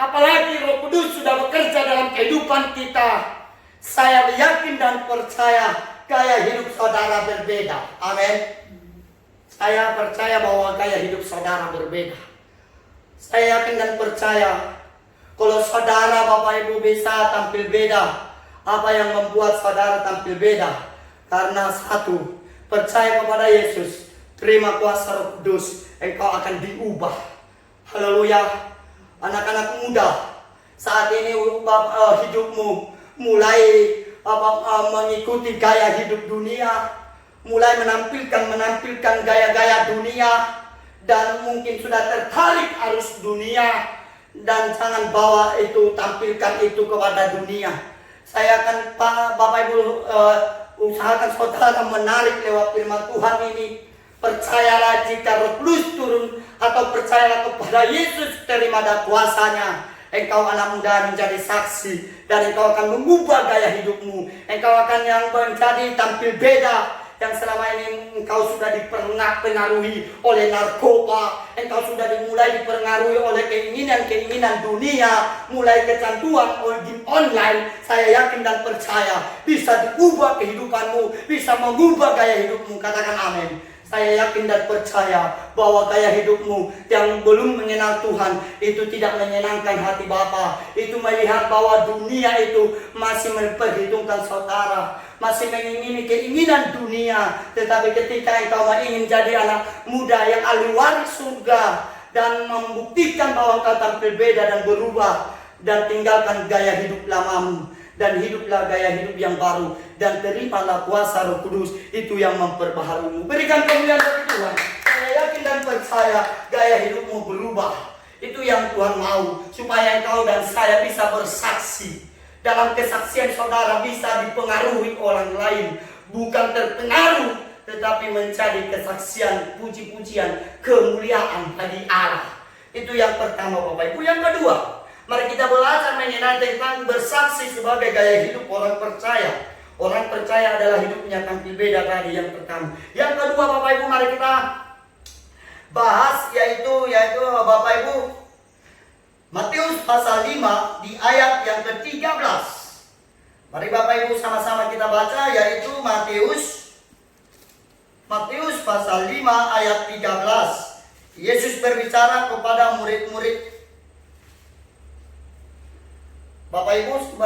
Apalagi Roh Kudus sudah bekerja dalam kehidupan kita. Saya yakin dan percaya gaya hidup saudara berbeda. Amin. Saya percaya bahwa gaya hidup saudara berbeda. Saya yakin dan percaya kalau saudara Bapak Ibu bisa tampil beda. Apa yang membuat saudara tampil beda? Karena satu, percaya kepada Yesus, terima kuasa Roh Kudus, engkau akan diubah. Haleluya. Anak-anak muda, saat ini hidupmu mulai mengikuti gaya hidup dunia, mulai menampilkan gaya-gaya dunia. Dan mungkin sudah tertarik arus dunia. Dan jangan bawa itu, tampilkan itu kepada dunia. Saya akan Bapak Ibu usahakan saudara menarik lewat firman Tuhan ini. Percayalah jika Roh Kudus turun atau percayalah kepada Yesus terima kuasanya. Engkau anak muda menjadi saksi. Dan engkau akan mengubah gaya hidupmu. Engkau akan yang menjadi tampil beda. Yang selama ini engkau sudah dipengaruhi oleh narkoba, engkau sudah dimulai dipengaruhi oleh keinginan-keinginan dunia, mulai kecanduan game online. Saya yakin dan percaya bisa diubah kehidupanmu, bisa mengubah gaya hidupmu. Katakan amin. Saya yakin dan percaya bahwa gaya hidupmu yang belum mengenal Tuhan itu tidak menyenangkan hati Bapa. Itu melihat bahwa dunia itu masih memperhitungkan saudara, masih mengingini keinginan dunia. Tetapi ketika engkau ingin jadi anak muda yang ahli waris surga dan membuktikan bahwa engkau tampil beda dan berubah, dan tinggalkan gaya hidup lamamu dan hiduplah gaya hidup yang baru, dan terimalah kuasa Roh Kudus itu yang memperbaharumu. Berikan kemuliaan bagi Tuhan. Saya yakin dan percaya gaya hidupmu berubah. Itu yang Tuhan mau, supaya engkau dan saya bisa bersaksi. Dalam kesaksian saudara bisa dipengaruhi orang lain, bukan terpengaruh, tetapi menjadi kesaksian, puji-pujian, kemuliaan bagi Allah. Itu yang pertama Bapak Ibu. Yang kedua, Mari kita belajar mengenai tentang bersaksi sebagai gaya hidup orang percaya. Orang percaya adalah hidupnya tampil beda tadi yang pertama. Yang kedua Bapak Ibu, mari kita bahas yaitu Bapak Ibu Matius pasal 5 di ayat yang ke-13. Mari Bapak Ibu sama-sama kita baca, yaitu Matius pasal 5 ayat 13. Yesus berbicara kepada murid-murid. Bapak Ibu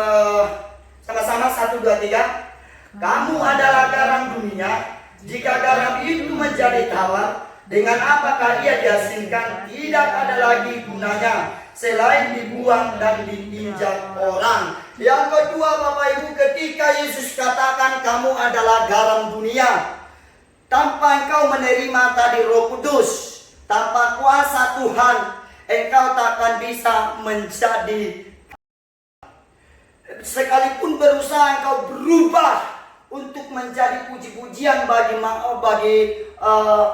sama-sama 1, 2, 3. Kamu adalah garam dunia. Jika garam itu menjadi tawar, dengan apakah ia diasinkan? Tidak ada lagi gunanya selain dibuang dan diinjak orang. Yang kedua Bapak Ibu, ketika Yesus katakan kamu adalah garam dunia, tanpa engkau menerima tadi Roh Kudus, tanpa kuasa Tuhan, engkau takkan bisa menjadi. Sekalipun berusaha engkau berubah untuk menjadi puji-pujian bagi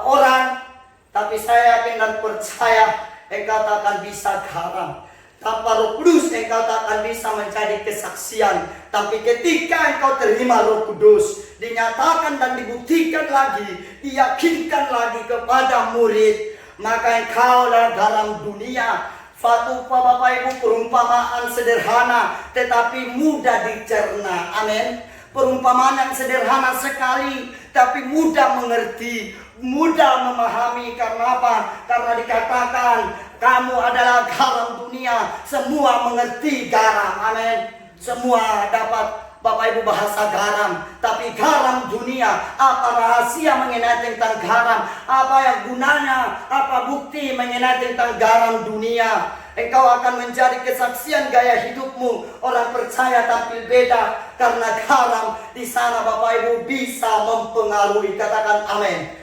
orang, tapi saya yakin dan percaya engkau takkan bisa garam. Tanpa Roh Kudus engkau takkan bisa menjadi kesaksian. Tapi ketika engkau terima Roh Kudus, dinyatakan dan dibuktikan lagi, diyakinkan lagi kepada murid, maka engkau adalah garam dunia. Suatu Bapak Ibu perumpamaan sederhana tetapi mudah dicerna. Amin. Perumpamaan yang sederhana sekali tapi mudah mengerti, mudah memahami. Karena apa? Karena dikatakan kamu adalah garam dunia. Semua mengerti garam. Amin. Semua dapat Bapak Ibu bahasa garam. Tapi garam dunia, apa rahasia mengenai tentang garam? Apa yang gunanya? Apa bukti mengenai tentang garam dunia? Engkau akan menjadi kesaksian gaya hidupmu. Orang percaya tampil beda karena garam di sana Bapak Ibu bisa mempengaruhi. Katakan amin.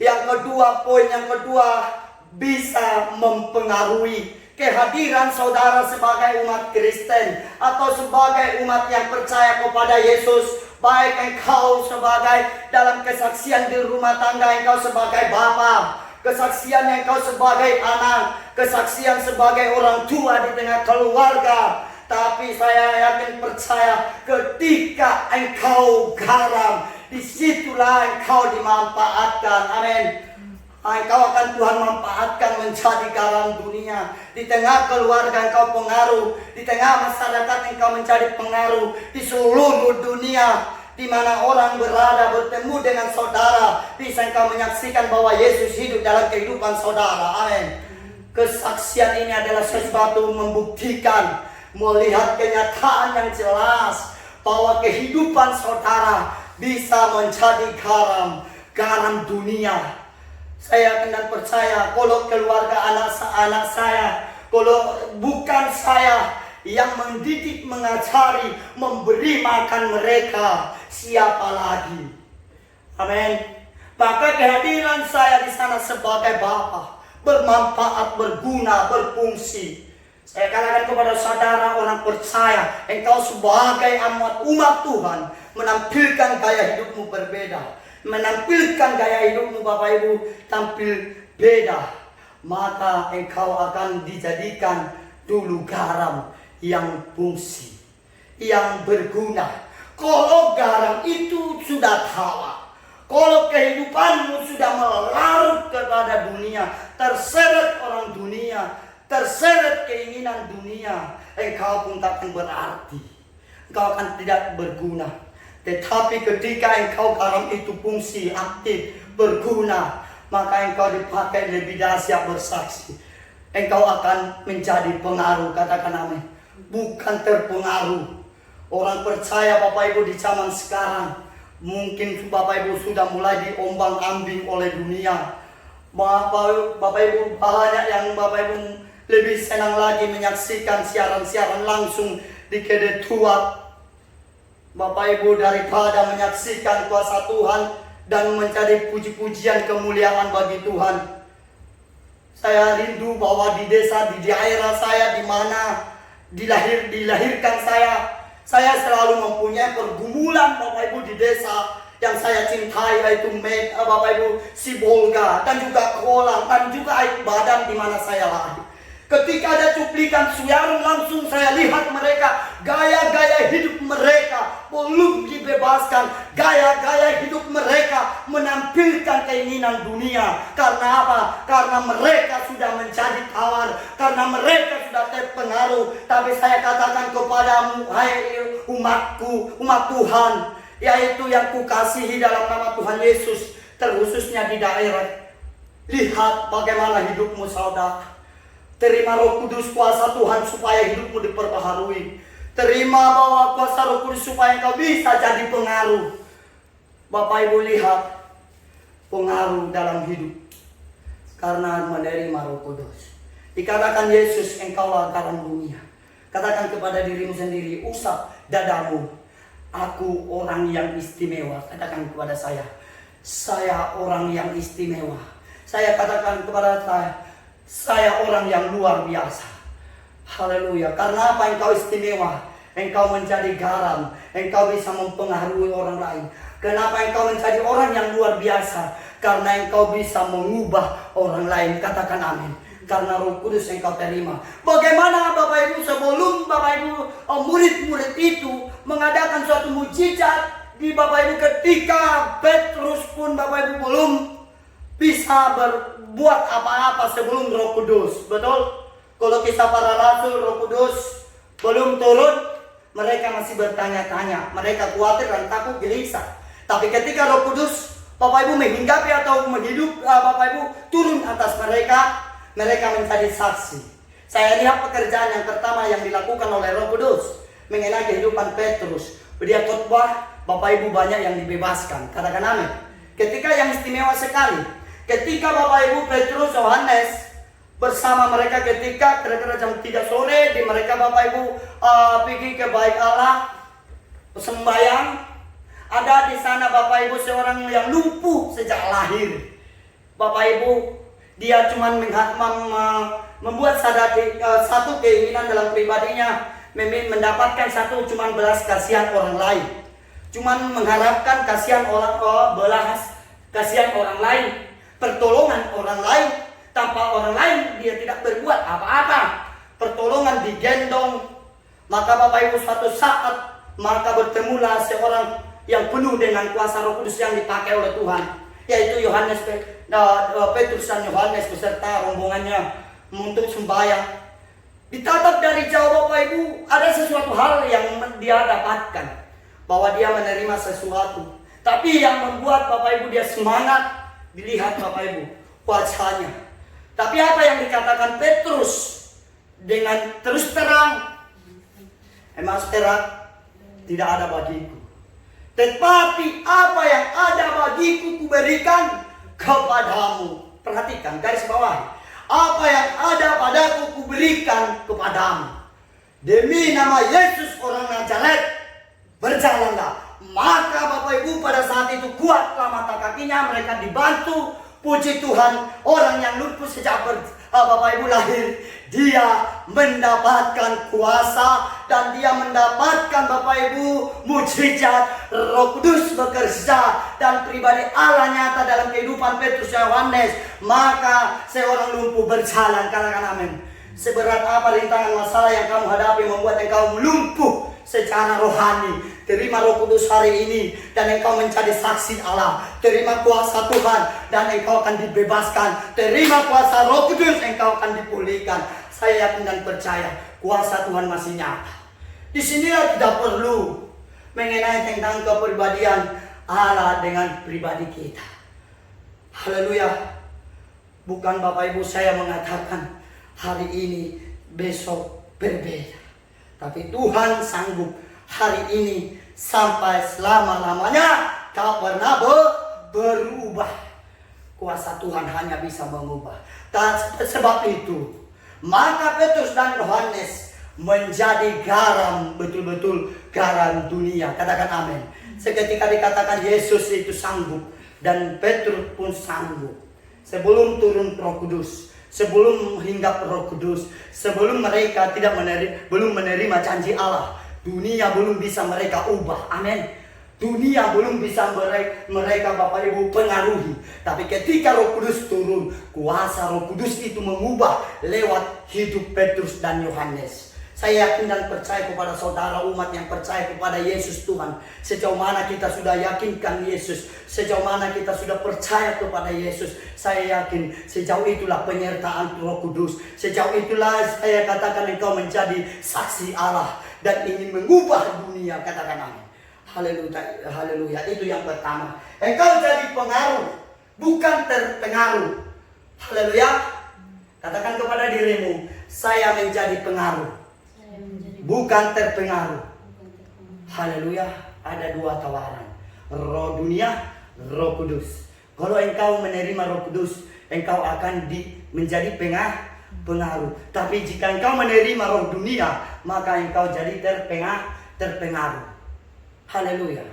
Yang kedua, poin yang kedua, bisa mempengaruhi. Kehadiran saudara sebagai umat Kristen atau sebagai umat yang percaya kepada Yesus, baik engkau sebagai dalam kesaksian di rumah tangga, engkau sebagai bapa, kesaksian engkau sebagai anak, kesaksian sebagai orang tua di tengah keluarga. Tapi saya yakin percaya ketika engkau garam, disitulah engkau dimanfaatkan. Amin. Engkau akan Tuhan manfaatkan menjadi garam dunia. Di tengah keluarga engkau pengaruh, di tengah masyarakat engkau menjadi pengaruh, di seluruh dunia di mana orang berada bertemu dengan saudara, bisa engkau menyaksikan bahwa Yesus hidup dalam kehidupan saudara. Amin. Kesaksian ini adalah sesuatu membuktikan, melihat kenyataan yang jelas bahwa kehidupan saudara bisa menjadi garam dunia. Saya yakin percaya kalau keluarga anak saya, kalau bukan saya yang mendidik, mengajari, memberi makan mereka, siapa lagi? Amin. Maka kehadiran saya di sana sebagai bapa bermanfaat, berguna, berfungsi. Saya katakan kepada saudara orang percaya, engkau sebagai umat Tuhan menampilkan gaya hidupmu berbeda. Menampilkan gaya hidupmu Bapak Ibu tampil beda, maka engkau akan dijadikan dulu garam yang fungsi, yang berguna. Kalau garam itu sudah tawar, kalau kehidupanmu sudah melarut kepada dunia, terseret orang dunia, terseret keinginan dunia, engkau pun takkan berarti, engkau akan tidak berguna. Tetapi ketika engkau garam itu fungsi, aktif, berguna, maka engkau dipakai lebih dahsyat bersaksi. Engkau akan menjadi pengaruh, katakan amin. Bukan terpengaruh. Orang percaya Bapak Ibu di zaman sekarang, mungkin Bapak Ibu sudah mulai diombang-ambing oleh dunia. Bapak Ibu banyak yang Bapak Ibu lebih senang lagi menyaksikan siaran-siaran langsung di kedai tua Bapak Ibu daripada menyaksikan kuasa Tuhan dan menjadi puji-pujian kemuliaan bagi Tuhan. Saya rindu bahwa di desa, di daerah saya, di mana dilahirkan saya selalu mempunyai pergumulan Bapak Ibu di desa yang saya cintai, yaitu Bapak Ibu Sibolga dan juga Kolang dan juga Aik Badan di mana saya lahir. Ketika ada cuplikan perhatikan siaran langsung, saya lihat mereka, gaya-gaya hidup mereka belum dibebaskan. Gaya-gaya hidup mereka menampilkan keinginan dunia. Karena apa? Karena mereka sudah menjadi tawar, karena mereka sudah terpengaruh. Tapi saya katakan kepadamu, hai umatku, umat Tuhan, yaitu yang kukasihi dalam nama Tuhan Yesus, terkhususnya di daerah. Lihat bagaimana hidupmu, saudara. Terima Roh Kudus, kuasa Tuhan, supaya hidupmu diperbaharui. Terima bahwa kuasa Roh Kudus supaya engkau bisa jadi pengaruh. Bapak Ibu, lihat pengaruh dalam hidup karena menerima Roh Kudus. Dikatakan Yesus, engkaulah garam dunia. Katakan kepada dirimu sendiri, usap dadamu. Aku orang yang istimewa. Katakan kepada saya orang yang istimewa. Saya katakan kepada saya orang yang luar biasa. Haleluya. Karena apa? Engkau istimewa. Engkau menjadi garam. Engkau bisa mempengaruhi orang lain. Kenapa engkau menjadi orang yang luar biasa? Karena engkau bisa mengubah orang lain. Katakan amin. Karena Roh Kudus engkau terima. Bagaimana Bapak Ibu, sebelum Bapak Ibu murid-murid itu mengadakan suatu mujizat di Bapak Ibu, ketika Petrus pun Bapak Ibu belum bisa berbuat apa-apa sebelum Roh Kudus. Betul? Kalau Kisah Para Rasul, Roh Kudus belum turun, mereka masih bertanya-tanya. Mereka khawatir dan takut, gelisah. Tapi ketika Roh Kudus Bapak Ibu menghinggapi atau menghidup Bapak Ibu turun atas mereka, mereka menjadi saksi. Saya lihat pekerjaan yang pertama yang dilakukan oleh Roh Kudus mengenai kehidupan Petrus. Dia khotbah, Bapak Ibu banyak yang dibebaskan. Katakan amin. Ketika yang istimewa sekali, ketika Bapak Ibu Petrus, Yohanes bersama mereka ketika kira-kira jam 3 sore, di mereka Bapak Ibu pergi ke Bait Allah sembahyang. Ada di sana Bapak Ibu seorang yang lumpuh sejak lahir. Bapak Ibu, dia cuma membuat satu keinginan dalam pribadinya, mendapatkan satu cuma belas kasihan orang lain. Cuman mengharapkan kasihan belas kasihan orang lain, pertolongan orang lain. Tanpa orang lain dia tidak berbuat apa-apa. Pertolongan digendong. Maka Bapak Ibu suatu saat maka bertemulah seorang yang penuh dengan kuasa Roh Kudus yang dipakai oleh Tuhan, yaitu Petrus dan Yohanes beserta rombongannya untuk sembahyang. Ditatap dari jauh Bapak Ibu, ada sesuatu hal yang dia dapatkan, bahwa dia menerima sesuatu. Tapi yang membuat Bapak Ibu dia semangat, dilihat Bapak Ibu wajahnya. Tapi apa yang dikatakan Petrus dengan terus terang, emas perak tidak ada bagiku, tetapi apa yang ada bagiku kuberikan kepadamu. Perhatikan garis bawah, apa yang ada padaku kuberikan kepadamu. Demi nama Yesus orang Nazaret, berjalanlah. Maka Bapak Ibu pada saat itu kuatlah mata kakinya, mereka dibantu. Puji Tuhan, orang yang lumpuh sejak Bapak Ibu lahir, dia mendapatkan kuasa dan dia mendapatkan Bapak Ibu mujizat. Roh Kudus bekerja dan pribadi Allah nyata dalam kehidupan Petrus dan Yohanes. Maka seorang lumpuh berjalan. Katakan amin. Seberat apa rintangan masalah yang kamu hadapi membuat engkau lumpuh secara rohani, terima Roh Kudus hari ini dan engkau menjadi saksi Allah. Terima kuasa Tuhan dan engkau akan dibebaskan. Terima kuasa Roh Kudus, engkau akan dipulihkan. Saya yakin dan percaya kuasa Tuhan masih nyata. Di sinilah tidak perlu mengenai tentang kepribadian Allah dengan pribadi kita. Haleluya. Bukan Bapak Ibu saya mengatakan hari ini besok berbeda, tapi Tuhan sanggup hari ini sampai selama-lamanya tak pernah berubah. Kuasa Tuhan hanya bisa mengubah. Sebab itu maka Petrus dan Yohanes menjadi garam, betul-betul garam dunia. Katakan amin. Seketika dikatakan Yesus itu sanggup dan Petrus pun sanggup. Sebelum turun Roh Kudus, sebelum hinggap Roh Kudus, sebelum mereka belum menerima janji Allah, dunia belum bisa mereka ubah. Amin. Dunia belum bisa mereka Bapak Ibu pengaruhi. Tapi ketika Roh Kudus turun, kuasa Roh Kudus itu mengubah lewat hidup Petrus dan Yohanes. Saya yakin dan percaya kepada saudara umat yang percaya kepada Yesus Tuhan. Sejauh mana kita sudah yakinkan Yesus, sejauh mana kita sudah percaya kepada Yesus, saya yakin sejauh itulah penyertaan Roh Kudus. Sejauh itulah saya katakan engkau menjadi saksi Allah dan ingin mengubah dunia. Katakan amin. Haleluya, haleluya. Itu yang pertama. Engkau jadi pengaruh, bukan terpengaruh. Haleluya. Katakan kepada dirimu, saya menjadi pengaruh, bukan terpengaruh. Haleluya. Ada dua tawaran, roh dunia, Roh Kudus. Kalau engkau menerima Roh Kudus, engkau akan menjadi pengaruh. Tapi jika engkau menerima roh dunia, maka engkau jadi terpengaruh. Haleluya.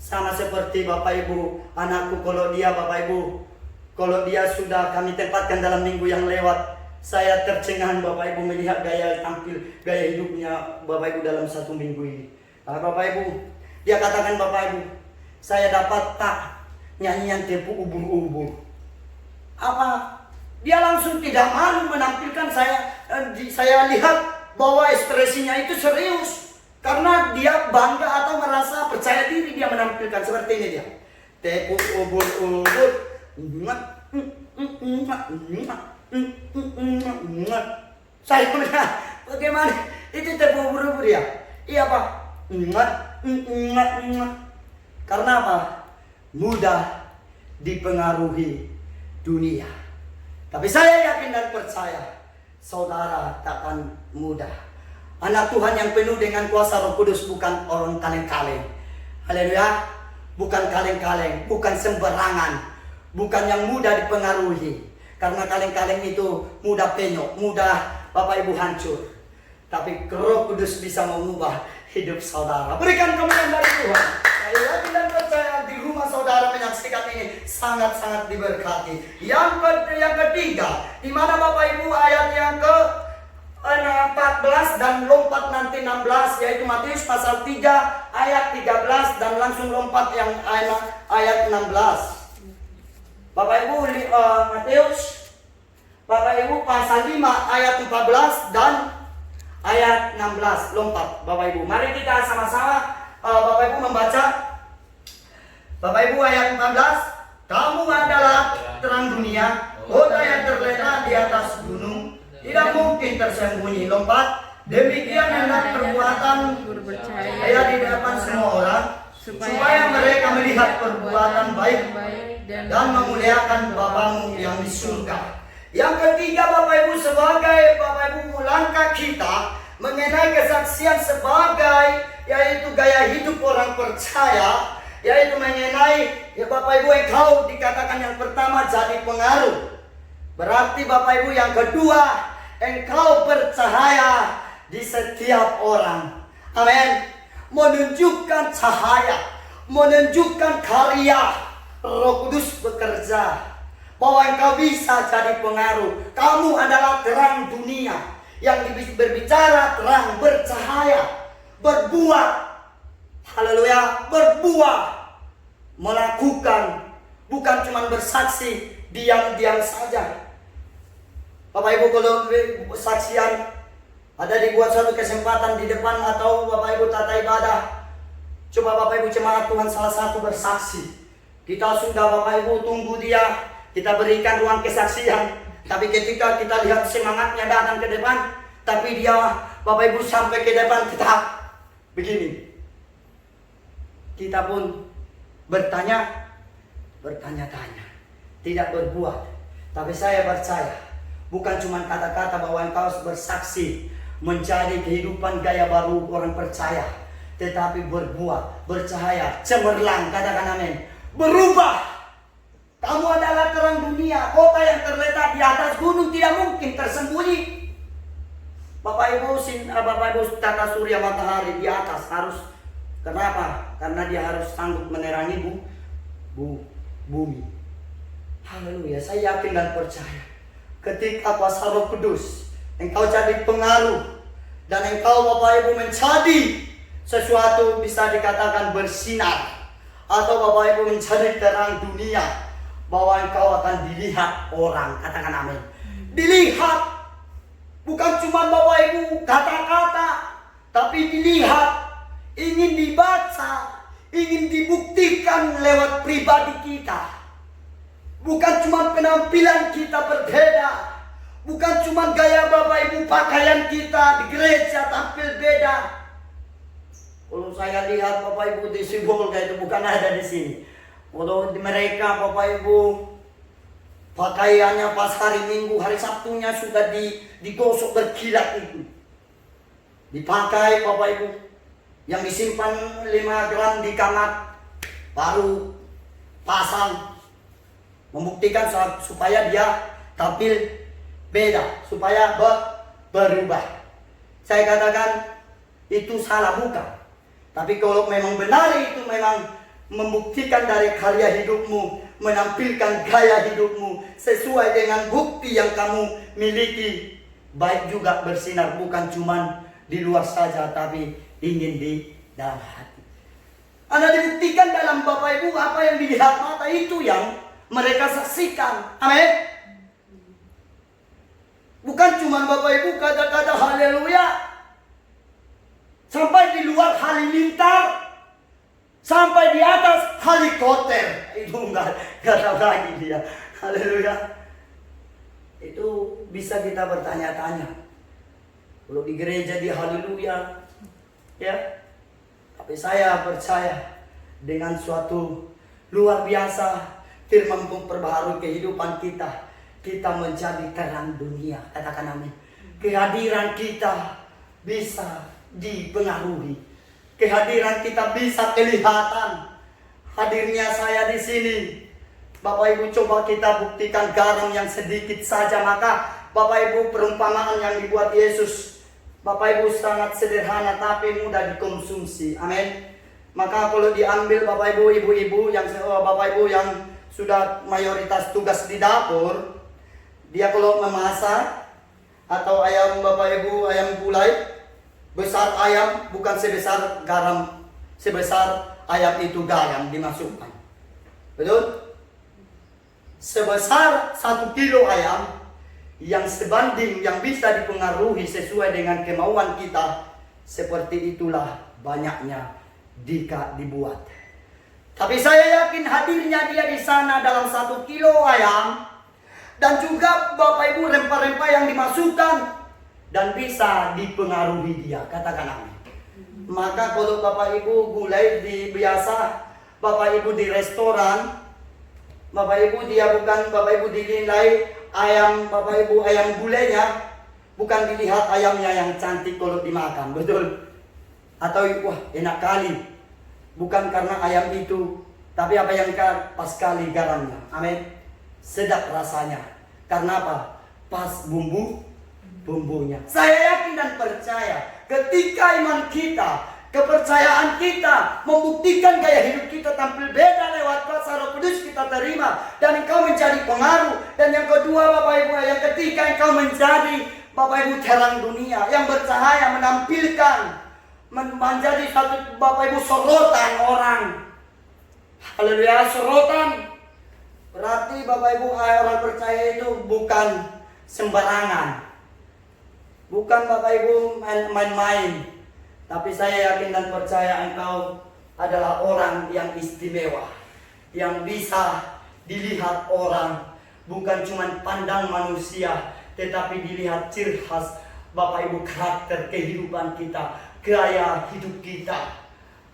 Sama seperti Bapak Ibu, anakku kalau dia Bapak Ibu, kalau dia sudah kami tempatkan dalam minggu yang lewat, saya tercengang Bapak Ibu melihat gaya hidupnya Bapak Ibu dalam 1 minggu ini. Bapak Ibu, dia katakan Bapak Ibu, saya dapat nyanyian tempo ubur-ubur. Apa? Dia langsung tidak malu menampilkan. Saya lihat bahwa ekspresinya itu serius. Karena dia bangga atau merasa percaya diri dia menampilkan seperti ini dia. Tempo ubur-ubur. Saya melihat bagaimana itu tempo ubur-ubur ya. Iya Pak. Karena apa? Mudah dipengaruhi dunia. Tapi saya yakin dan percaya saudara takkan mudah. Anak Tuhan yang penuh dengan kuasa Roh Kudus bukan orang kaleng-kaleng. Haleluya. Bukan kaleng-kaleng, bukan sembarangan, bukan yang mudah dipengaruhi. Karena kaleng-kaleng itu mudah penyok, mudah Bapak Ibu hancur. Tapi Roh Kudus bisa mengubah hidup saudara. Berikan kemenangan dari Tuhan. Saya yakin dan percaya di rumah saudara menyaksikan ini sangat-sangat diberkati. Yang ketiga, di mana Bapak Ibu ayat yang ke 14 dan lompat nanti 16, yaitu Matius pasal 3 ayat 13 dan langsung lompat yang ayat 16. Bapak Ibu, Matius Bapak Ibu pasal 5 ayat 14 dan ayat 16, lompat Bapak Ibu. Mari kita sama-sama Bapak Ibu membaca. Bapak Ibu ayat 14. Kamu adalah terang dunia, kota yang terletak di atas gunung, tidak mungkin tersembunyi. Lompat. Demikian hendak perbuatan saya di depan semua orang, supaya mereka melihat perbuatan baik dan memuliakan Bapamu yang di surga. Yang ketiga Bapak Ibu, sebagai Bapak Ibu langkah kita mengenai kesaksian sebagai yaitu gaya hidup orang percaya, yaitu mengenai ya Bapak Ibu, engkau dikatakan yang pertama jadi pengaruh. Berarti Bapak Ibu yang kedua, engkau bercahaya di setiap orang. Amin. Menunjukkan cahaya, menunjukkan karya Roh Kudus bekerja, bahwa engkau bisa jadi pengaruh. Kamu adalah terang dunia yang berbicara terang, bercahaya, berbuat. Haleluya, berbuat, melakukan, bukan cuma bersaksi diam-diam saja. Bapak Ibu, kalau saksian ada dibuat suatu kesempatan di depan atau Bapak Ibu tata ibadah, coba Bapak Ibu jemaat Tuhan salah satu bersaksi. Kita sudah Bapak Ibu tunggu dia, kita berikan ruang kesaksian. Tapi ketika kita lihat semangatnya datang ke depan, tapi dia Bapak Ibu sampai ke depan kita begini. Kita pun bertanya-tanya, tidak berbuat. Tapi saya percaya, bukan cuma kata-kata bahwa engkau bersaksi menjadi kehidupan gaya baru orang percaya, tetapi berbuat, bercahaya, cemerlang, katakan amin. Berubah. Kamu adalah terang dunia, kota yang terletak di atas gunung, tidak mungkin tersembunyi. Bapak Ibu tata surya matahari di atas harus. Kenapa? Karena dia harus sanggup menerangi bumi. Haleluya, saya yakin dan percaya. Ketika kuasa Roh Kudus, engkau jadi pengaruh dan engkau Bapak Ibu menjadi sesuatu bisa dikatakan bersinar, atau Bapak Ibu mencari terang dunia, bahwa engkau akan dilihat orang. Katakan amin. Dilihat. Bukan cuma Bapak Ibu kata-kata, tapi dilihat, ingin dibaca, ingin dibuktikan lewat pribadi kita. Bukan cuma penampilan kita berbeda, bukan cuma gaya Bapak Ibu pakaian kita di gereja tampil beda. Kalau saya lihat Bapak Ibu di Sibolga itu bukan ada di sini. Kalau mereka Bapak Ibu pakaiannya pas hari Minggu, hari Sabtunya sudah digosok berkilat itu. Dipakai Bapak Ibu, yang disimpan 5 gram di kamar, baru pasang. Membuktikan supaya dia tampil beda, supaya berubah. Saya katakan itu salah bukan. Tapi kalau memang benar itu memang membuktikan dari karya hidupmu, menampilkan gaya hidupmu sesuai dengan bukti yang kamu miliki, baik juga bersinar, bukan cuma di luar saja, tapi ingin di dalam hati. Anda dibuktikan dalam Bapak Ibu, apa yang dilihat mata itu yang mereka saksikan. Amin. Bukan cuma Bapak Ibu kata-kata haleluya, sampai di luar halilintar, sampai di atas helikopter. Itu enggak tahu lagi dia. Haleluya. Itu bisa kita bertanya-tanya. Kalau di gereja di haleluya, ya. Tapi saya percaya dengan suatu luar biasa firman memperbaharui kehidupan kita. Kita menjadi terang dunia. Katakan amin. Kehadiran kita bisa dipengaruhi. Kehadiran kita bisa kelihatan. Hadirnya saya di sini, Bapak Ibu, coba kita buktikan garam yang sedikit saja, maka Bapak Ibu perumpamaan yang dibuat Yesus, Bapak Ibu sangat sederhana tapi mudah dikonsumsi. Amin. Maka kalau diambil Bapak Ibu, ibu-ibu yang Bapak Ibu yang sudah mayoritas tugas di dapur, dia kalau memasak atau ayam Bapak Ibu, ayam gulai, besar ayam bukan sebesar garam, sebesar ayam itu garam dimasukkan. Betul? Sebesar 1 kilo ayam yang sebanding, yang bisa dipengaruhi sesuai dengan kemauan kita, seperti itulah banyaknya dibuat. Tapi saya yakin hadirnya dia di sana dalam 1 kilo ayam, dan juga Bapak Ibu rempah-rempah yang dimasukkan dan bisa dipengaruhi dia. Katakan amin. Maka kalau Bapak Ibu gulai biasa, Bapak Ibu di restoran, Bapak Ibu dia bukan Bapak Ibu dinilai ayam, Bapak Ibu ayam gulainya, bukan dilihat ayamnya yang cantik kalau dimakan, betul? Atau wah enak kali, bukan karena ayam itu, tapi apa yang pas kali garamnya. Amin. Sedap rasanya. Karena apa? Pas bumbunya. Saya yakin dan percaya ketika iman kita, kepercayaan kita membuktikan gaya hidup kita tampil beda lewat kuasa Roh Kudus kita terima, dan engkau menjadi pengaruh. Dan yang kedua Bapak Ibu, yang ketiga engkau menjadi Bapak Ibu terang dunia yang bercahaya, menampilkan, menjadi satu Bapak Ibu sorotan orang. Haleluya, sorotan. Berarti Bapak Ibu orang percaya itu bukan sembarangan. Bukan Bapak Ibu main-main. Tapi saya yakin dan percaya engkau adalah orang yang istimewa, yang bisa dilihat orang, bukan cuma pandang manusia, tetapi dilihat ciri khas Bapak Ibu, karakter kehidupan kita, gaya hidup kita.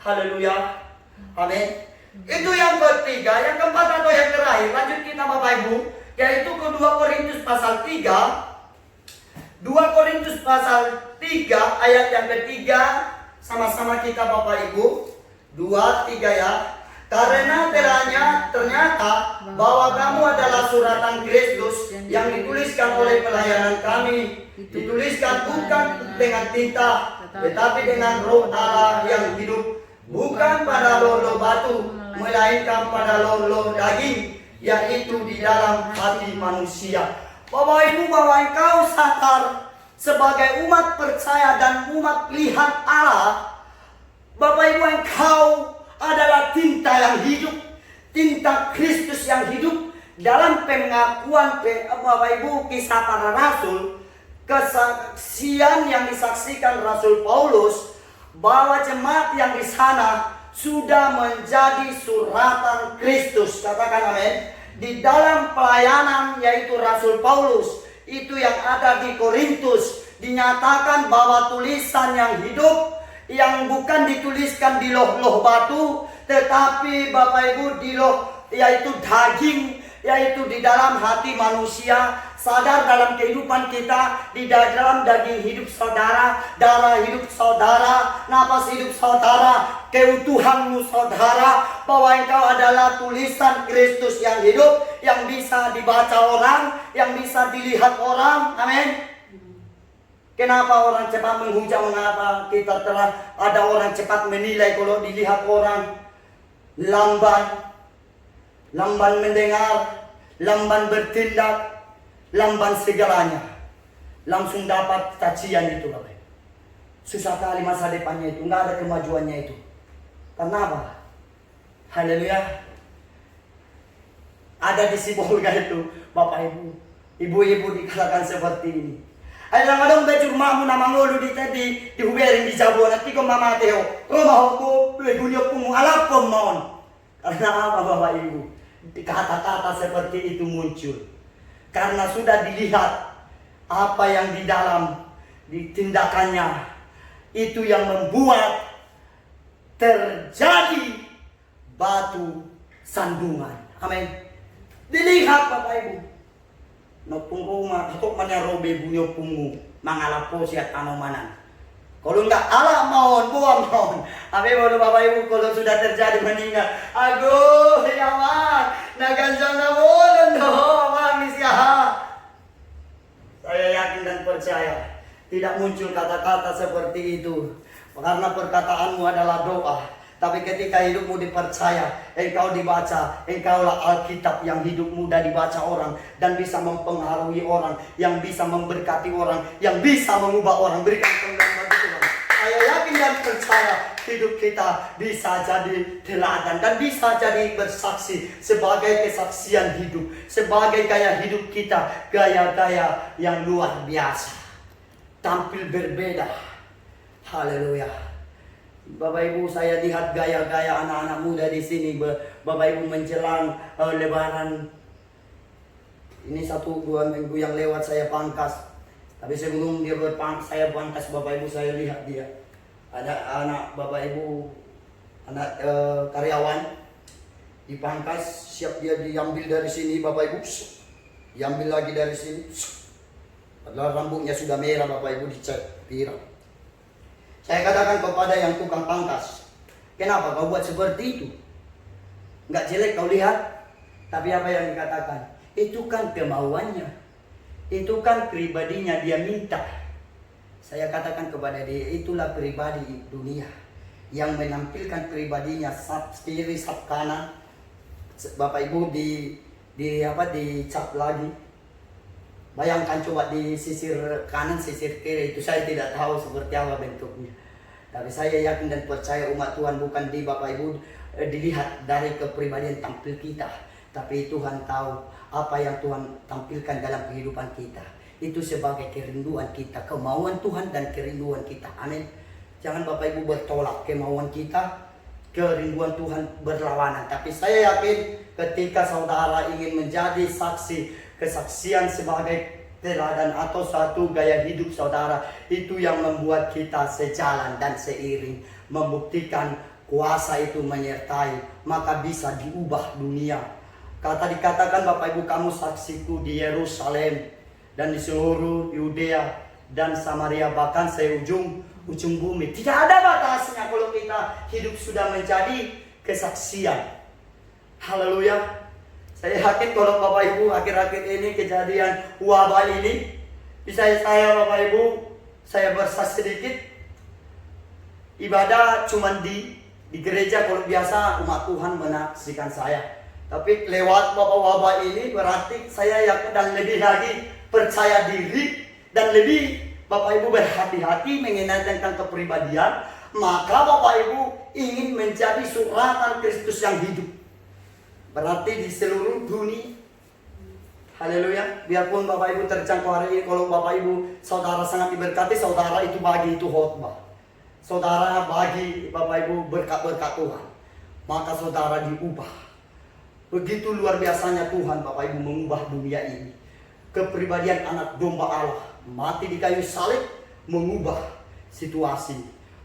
Haleluya. Amin. Itu yang ketiga. Yang keempat atau yang terakhir, lanjut kita Bapak Ibu, yaitu ke 2 Korintus pasal 3. 2 Korintus pasal 3 ayat yang ketiga, sama-sama kita Bapak Ibu. 2-3 ya. Karena ternyata bahwa kamu adalah suratan Kristus yang dituliskan oleh pelayanan kami, dituliskan bukan dengan tinta, tetapi dengan Roh Allah yang hidup, bukan pada lolo batu, melainkan pada lolo daging, yaitu di dalam hati manusia. Bapak Ibu, bahwa engkau sadar sebagai umat percaya dan umat lihat Allah, Bapak Ibu, engkau adalah tinta yang hidup, tinta Kristus yang hidup. Dalam pengakuan Bapak Ibu kisah para rasul, kesaksian yang disaksikan Rasul Paulus bahwa jemaat yang di sana sudah menjadi suratan Kristus. Katakan amin. Di dalam pelayanan yaitu Rasul Paulus itu yang ada di Korintus, dinyatakan bahwa tulisan yang hidup, yang bukan dituliskan di loh-loh batu, tetapi Bapak Ibu di loh yaitu daging, yaitu di dalam hati manusia. Sadar dalam kehidupan kita, di dalam daging hidup saudara, darah hidup saudara, napas hidup saudara, keutuhanmu saudara, bahwa engkau adalah tulisan Kristus yang hidup, yang bisa dibaca orang, yang bisa dilihat orang. Amin. Kenapa orang cepat menghujat? Mengapa kita telah ada orang cepat menilai kalau dilihat orang? Lamban mendengar, lamban bertindak, lamban segalanya, langsung dapat cacian itu Bapak. Susah kali masa depannya itu, nggak ada kemajuannya itu. Karena apa? Haleluya. Ada di Sibolga itu Bapak Ibu, ibu-ibu dikatakan seperti ini. Ada kadang baju rumahmu nama ngolu di huberin di Jawa, nanti kau mama teo rumah aku begunyok pumu alap pemon. Karena apa Bapak Ibu? Kata-kata seperti itu muncul karena sudah dilihat apa yang di dalam tindakannya, itu yang membuat terjadi batu sandungan. Amin. Dilihat Bapak Ibu. Nopung rumah, atok mana robe bunyo pungu, mangalapo siat tanomanan. Kalau enggak ala mohon, buang mohon. Tapi kalau Bapak Ibu kalau sudah terjadi meninggal, aduh ya mak, naganjang na bolon do, mamis ya. Saya yakin dan percaya tidak muncul kata-kata seperti itu, karena perkataanmu adalah doa. Tapi ketika hidupmu dipercaya, engkau dibaca, engkaulah Alkitab yang hidup mudah dibaca orang dan bisa mempengaruhi orang, yang bisa memberkati orang, yang bisa mengubah orang. Berikan pendapat itu. Saya yakin dan percaya hidup kita bisa jadi teladan dan bisa jadi bersaksi sebagai kesaksian hidup, sebagai gaya hidup kita, gaya-gaya yang luar biasa, tampil berbeda. Haleluya. Bapak Ibu, saya lihat gaya-gaya anak-anak muda di sini. Bapak Ibu menjelang Lebaran ini 1-2 minggu yang lewat saya pangkas. Tapi sebelum dia saya pangkas Bapak Ibu, saya lihat dia ada anak Bapak Ibu, anak karyawan dipangkas, siap dia diambil dari sini Bapak Ibu, diambil lagi dari sini. Padahal rambutnya sudah merah Bapak Ibu, dicat pirang. Saya katakan kepada yang tukang pangkas, kenapa kau buat seperti itu? Enggak jelek kau lihat, tapi apa yang dikatakan? Itu kan kemauannya, itu kan pribadinya, dia minta. Saya katakan kepada dia, itulah pribadi dunia yang menampilkan pribadinya sap kiri sap kanan. Bapak Ibu dicap lagi. Bayangkan coba di sisir kanan, sisir kiri, itu saya tidak tahu seperti apa bentuknya. Tapi saya yakin dan percaya umat Tuhan bukan di Bapak Ibu dilihat dari kepribadian tampil kita, tapi Tuhan tahu apa yang Tuhan tampilkan dalam kehidupan kita. Itu sebagai kerinduan kita, kemauan Tuhan dan kerinduan kita. Amin. Jangan Bapak Ibu bertolak kemauan kita, kerinduan Tuhan berlawanan. Tapi saya yakin ketika saudara ingin menjadi saksi, kesaksian sebagai teladan atau satu gaya hidup saudara, itu yang membuat kita sejalan dan seiring, membuktikan kuasa itu menyertai, maka bisa diubah dunia. Dikatakan Bapak Ibu, kamu saksiku di Yerusalem dan di seluruh Yudea dan Samaria, bahkan seujung bumi. Tidak ada batasnya kalau kita hidup sudah menjadi kesaksian. Haleluya. Saya yakin kalau Bapak Ibu akhir-akhir ini kejadian wabah ini, bisa saya Bapak Ibu, saya bersaksi sedikit. Ibadah cuma di gereja, kalau biasa umat Tuhan menyaksikan saya. Tapi lewat Bapak wabah ini berarti saya yakin dan lebih lagi percaya diri dan lebih Bapak Ibu berhati-hati mengenai tentang kepribadian, maka Bapak Ibu ingin menjadi suratan Kristus yang hidup. Berarti di seluruh dunia. Haleluya. Biarpun Bapak Ibu terjangkau hari ini, kalau Bapak Ibu saudara sangat diberkati, saudara itu bagi itu khotbah. Saudara bagi Bapak Ibu berkat-berkat Tuhan, maka saudara diubah. Begitu luar biasanya Tuhan Bapak Ibu mengubah dunia ini. Kepribadian anak domba Allah mati di kayu salib mengubah situasi.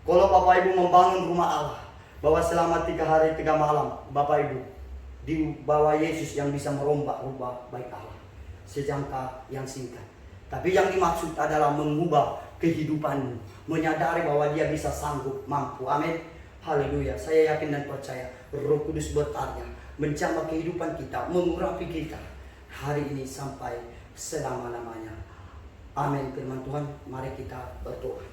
Kalau Bapak Ibu membangun rumah Allah, bahwa selama 3 hari 3 malam Bapak Ibu di bawah Yesus yang bisa merombak-rubah baik Allah sejangka yang singkat. Tapi yang dimaksud adalah mengubah kehidupanmu, menyadari bahwa dia bisa sanggup, mampu. Amin. Haleluya. Saya yakin dan percaya Roh Kudus berkarya menjamah kehidupan kita, mengurapi kita hari ini sampai selama-lamanya. Amin. Firman Tuhan, mari kita berdoa.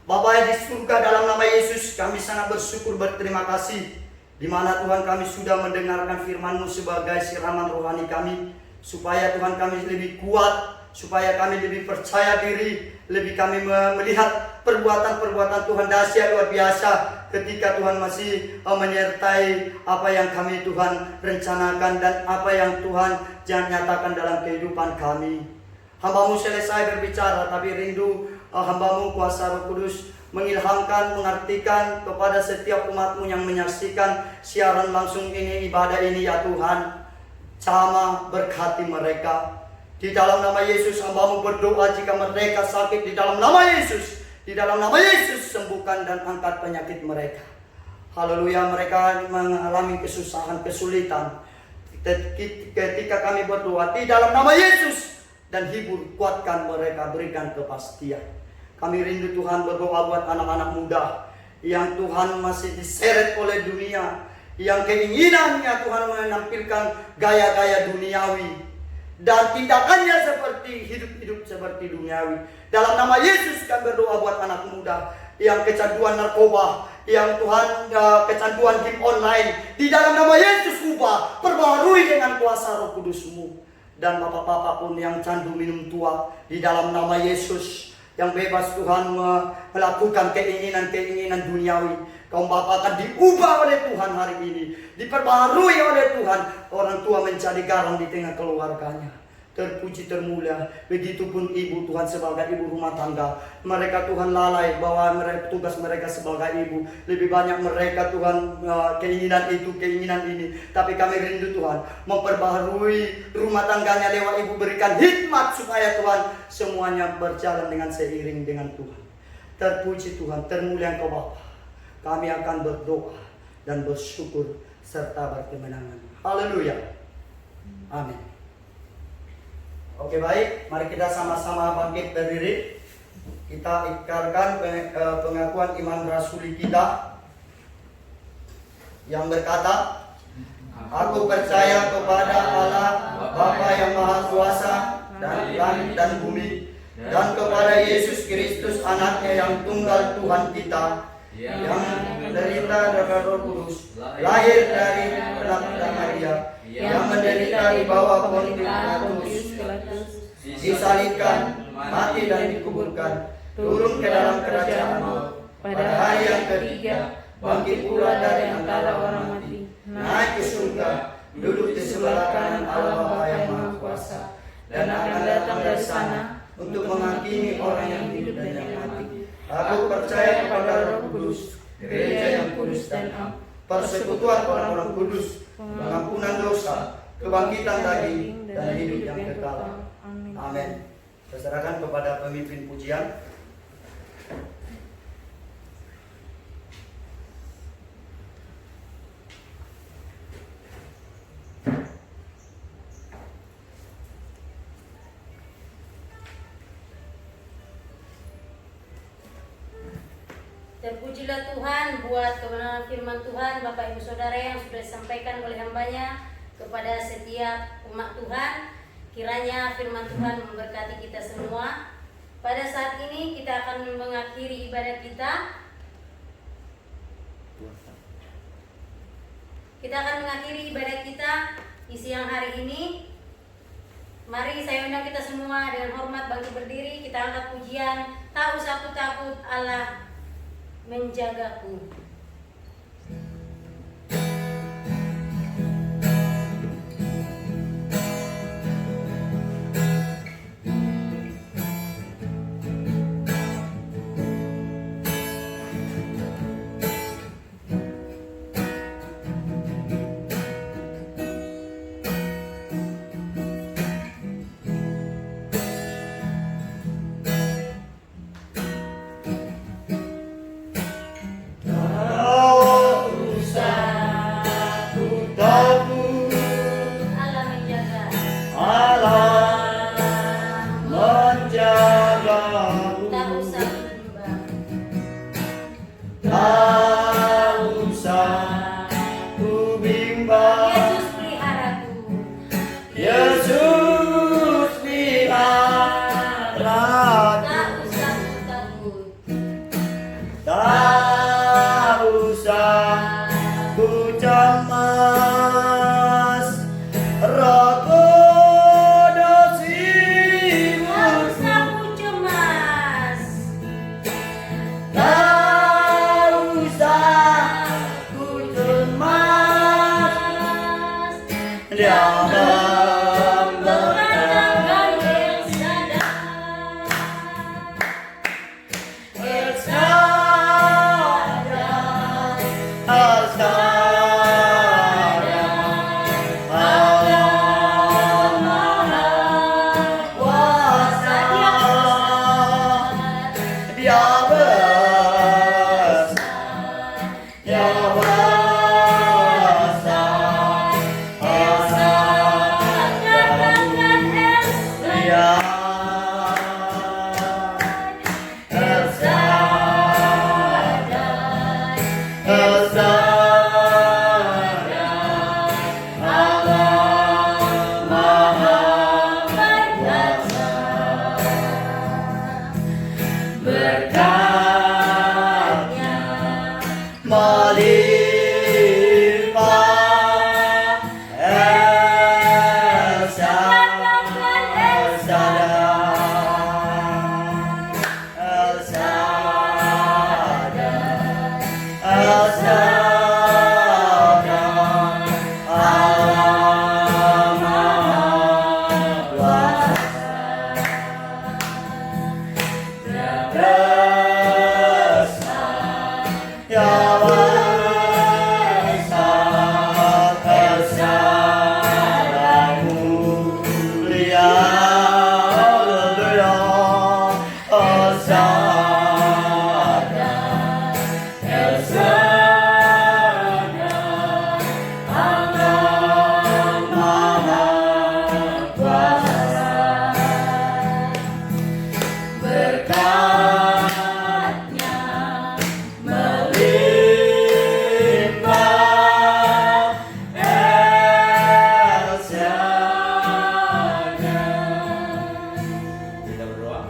Bapa yang di surga, dalam nama Yesus kami sangat bersyukur, berterima kasih di mana Tuhan kami sudah mendengarkan firman-Mu sebagai siraman rohani kami, supaya Tuhan kami lebih kuat, supaya kami lebih percaya diri, lebih kami melihat perbuatan-perbuatan Tuhan dahsyat luar biasa ketika Tuhan masih menyertai apa yang kami Tuhan rencanakan dan apa yang Tuhan nyatakan dalam kehidupan kami. Hamba-Mu selesai berbicara, tapi rindu hamba-Mu kuasa Roh Kudus mengilhamkan, mengartikan kepada setiap umat-Mu yang menyaksikan siaran langsung ini, ibadah ini ya Tuhan. Jamah berkati mereka. Di dalam nama Yesus hamba-Mu berdoa, jika mereka sakit di dalam nama Yesus, di dalam nama Yesus sembuhkan dan angkat penyakit mereka. Haleluya. Mereka mengalami kesusahan, kesulitan, ketika kami berdoa di dalam nama Yesus, dan hibur, kuatkan mereka, berikan kepastian. Kami rindu Tuhan berdoa buat anak-anak muda yang Tuhan masih diseret oleh dunia, yang keinginannya Tuhan menampilkan gaya-gaya duniawi dan tindakannya seperti hidup seperti duniawi. Dalam nama Yesus kami berdoa buat anak muda yang kecanduan narkoba, yang Tuhan kecanduan game online. Di dalam nama Yesus ubah, perbaharui dengan kuasa Roh Kudus-Mu. Dan bapak-bapak pun yang candu minum tua, di dalam nama Yesus yang bebas Tuhan melakukan keinginan-keinginan duniawi, kaum bapak akan diubah oleh Tuhan hari ini, diperbaharui oleh Tuhan. Orang tua menjadi garam di tengah keluarganya. Terpuji, termulia. Begitupun ibu Tuhan sebagai ibu rumah tangga. Mereka Tuhan lalai bahwa tugas mereka sebagai ibu. Lebih banyak mereka Tuhan keinginan itu, keinginan ini. Tapi kami rindu Tuhan memperbaharui rumah tangganya lewat ibu, berikan hikmat supaya Tuhan semuanya berjalan dengan seiring dengan Tuhan. Terpuji Tuhan, termulia Engkau Bapa. Kami akan berdoa dan bersyukur serta berkemenangan. Haleluya. Amin. Oke, baik, mari kita sama-sama bangkit berdiri. Kita ikrarkan pengakuan iman rasuli kita yang berkata, aku percaya kepada Allah Bapa yang Maha Kuasa dan langit dan bumi, dan kepada Yesus Kristus anaknya yang tunggal Tuhan kita, yang menderita dari Roh Kudus, lahir dari perempuan Maria, yang menderita di bawah Pontius Pilatus, disalibkan, mati dan dikuburkan, turun ke dalam kerajaan maut, pada hari yang ketiga bangkit pula dari antara orang mati, naik ke surga, duduk di sebelah kanan Allah Bapa yang Maha Kuasa, dan akan datang dari sana untuk menghakimi orang yang hidup dan yang mati. Aku percaya kepada Roh Kudus, gereja yang kudus dan am, persekutuan orang-orang kudus, pengampunan dosa, kebangkitan daging, dan hidup yang kekal. Amin. Serahkan kepada pemimpin pujian. Terpujilah Tuhan buat kebenaran firman Tuhan, Bapak Ibu Saudara yang sudah disampaikan oleh hambanya kepada setiap umat Tuhan. Kiranya firman Tuhan memberkati kita semua. Pada saat ini kita akan mengakhiri ibadah kita. Kita akan mengakhiri ibadah kita di siang hari ini. Mari saya undang kita semua dengan hormat bangkit berdiri. Kita angkat pujian, tak usah takut Allah menjagaku. Allah menjaga. Tak usah bimbang. Yesus peliharaku. Yesus pelihara, Tak usah takut. tak usah ku cemas, Roh Kudus Tak imut, usah ku cemas. tak usah ku cemas, Dia Mengatakan El Shaddai. El Shaddai, Allah Maha Kuasa, Dia besar, Dia besar, El Shaddai, Dia El Shaddai, El Shaddai, Allah Maha Kuasa, berkatnya melimpah, El Shaddai, El Shaddai, El Shaddai, El Shaddai, Allah Maha Kuasa, Dia besar, Dia besar, El Shaddai mulia, haleluya, El Shaddai, El Shaddai, Allah Maha Kuasa, berkatnya melimpah, El Shaddai. Kita berdoa.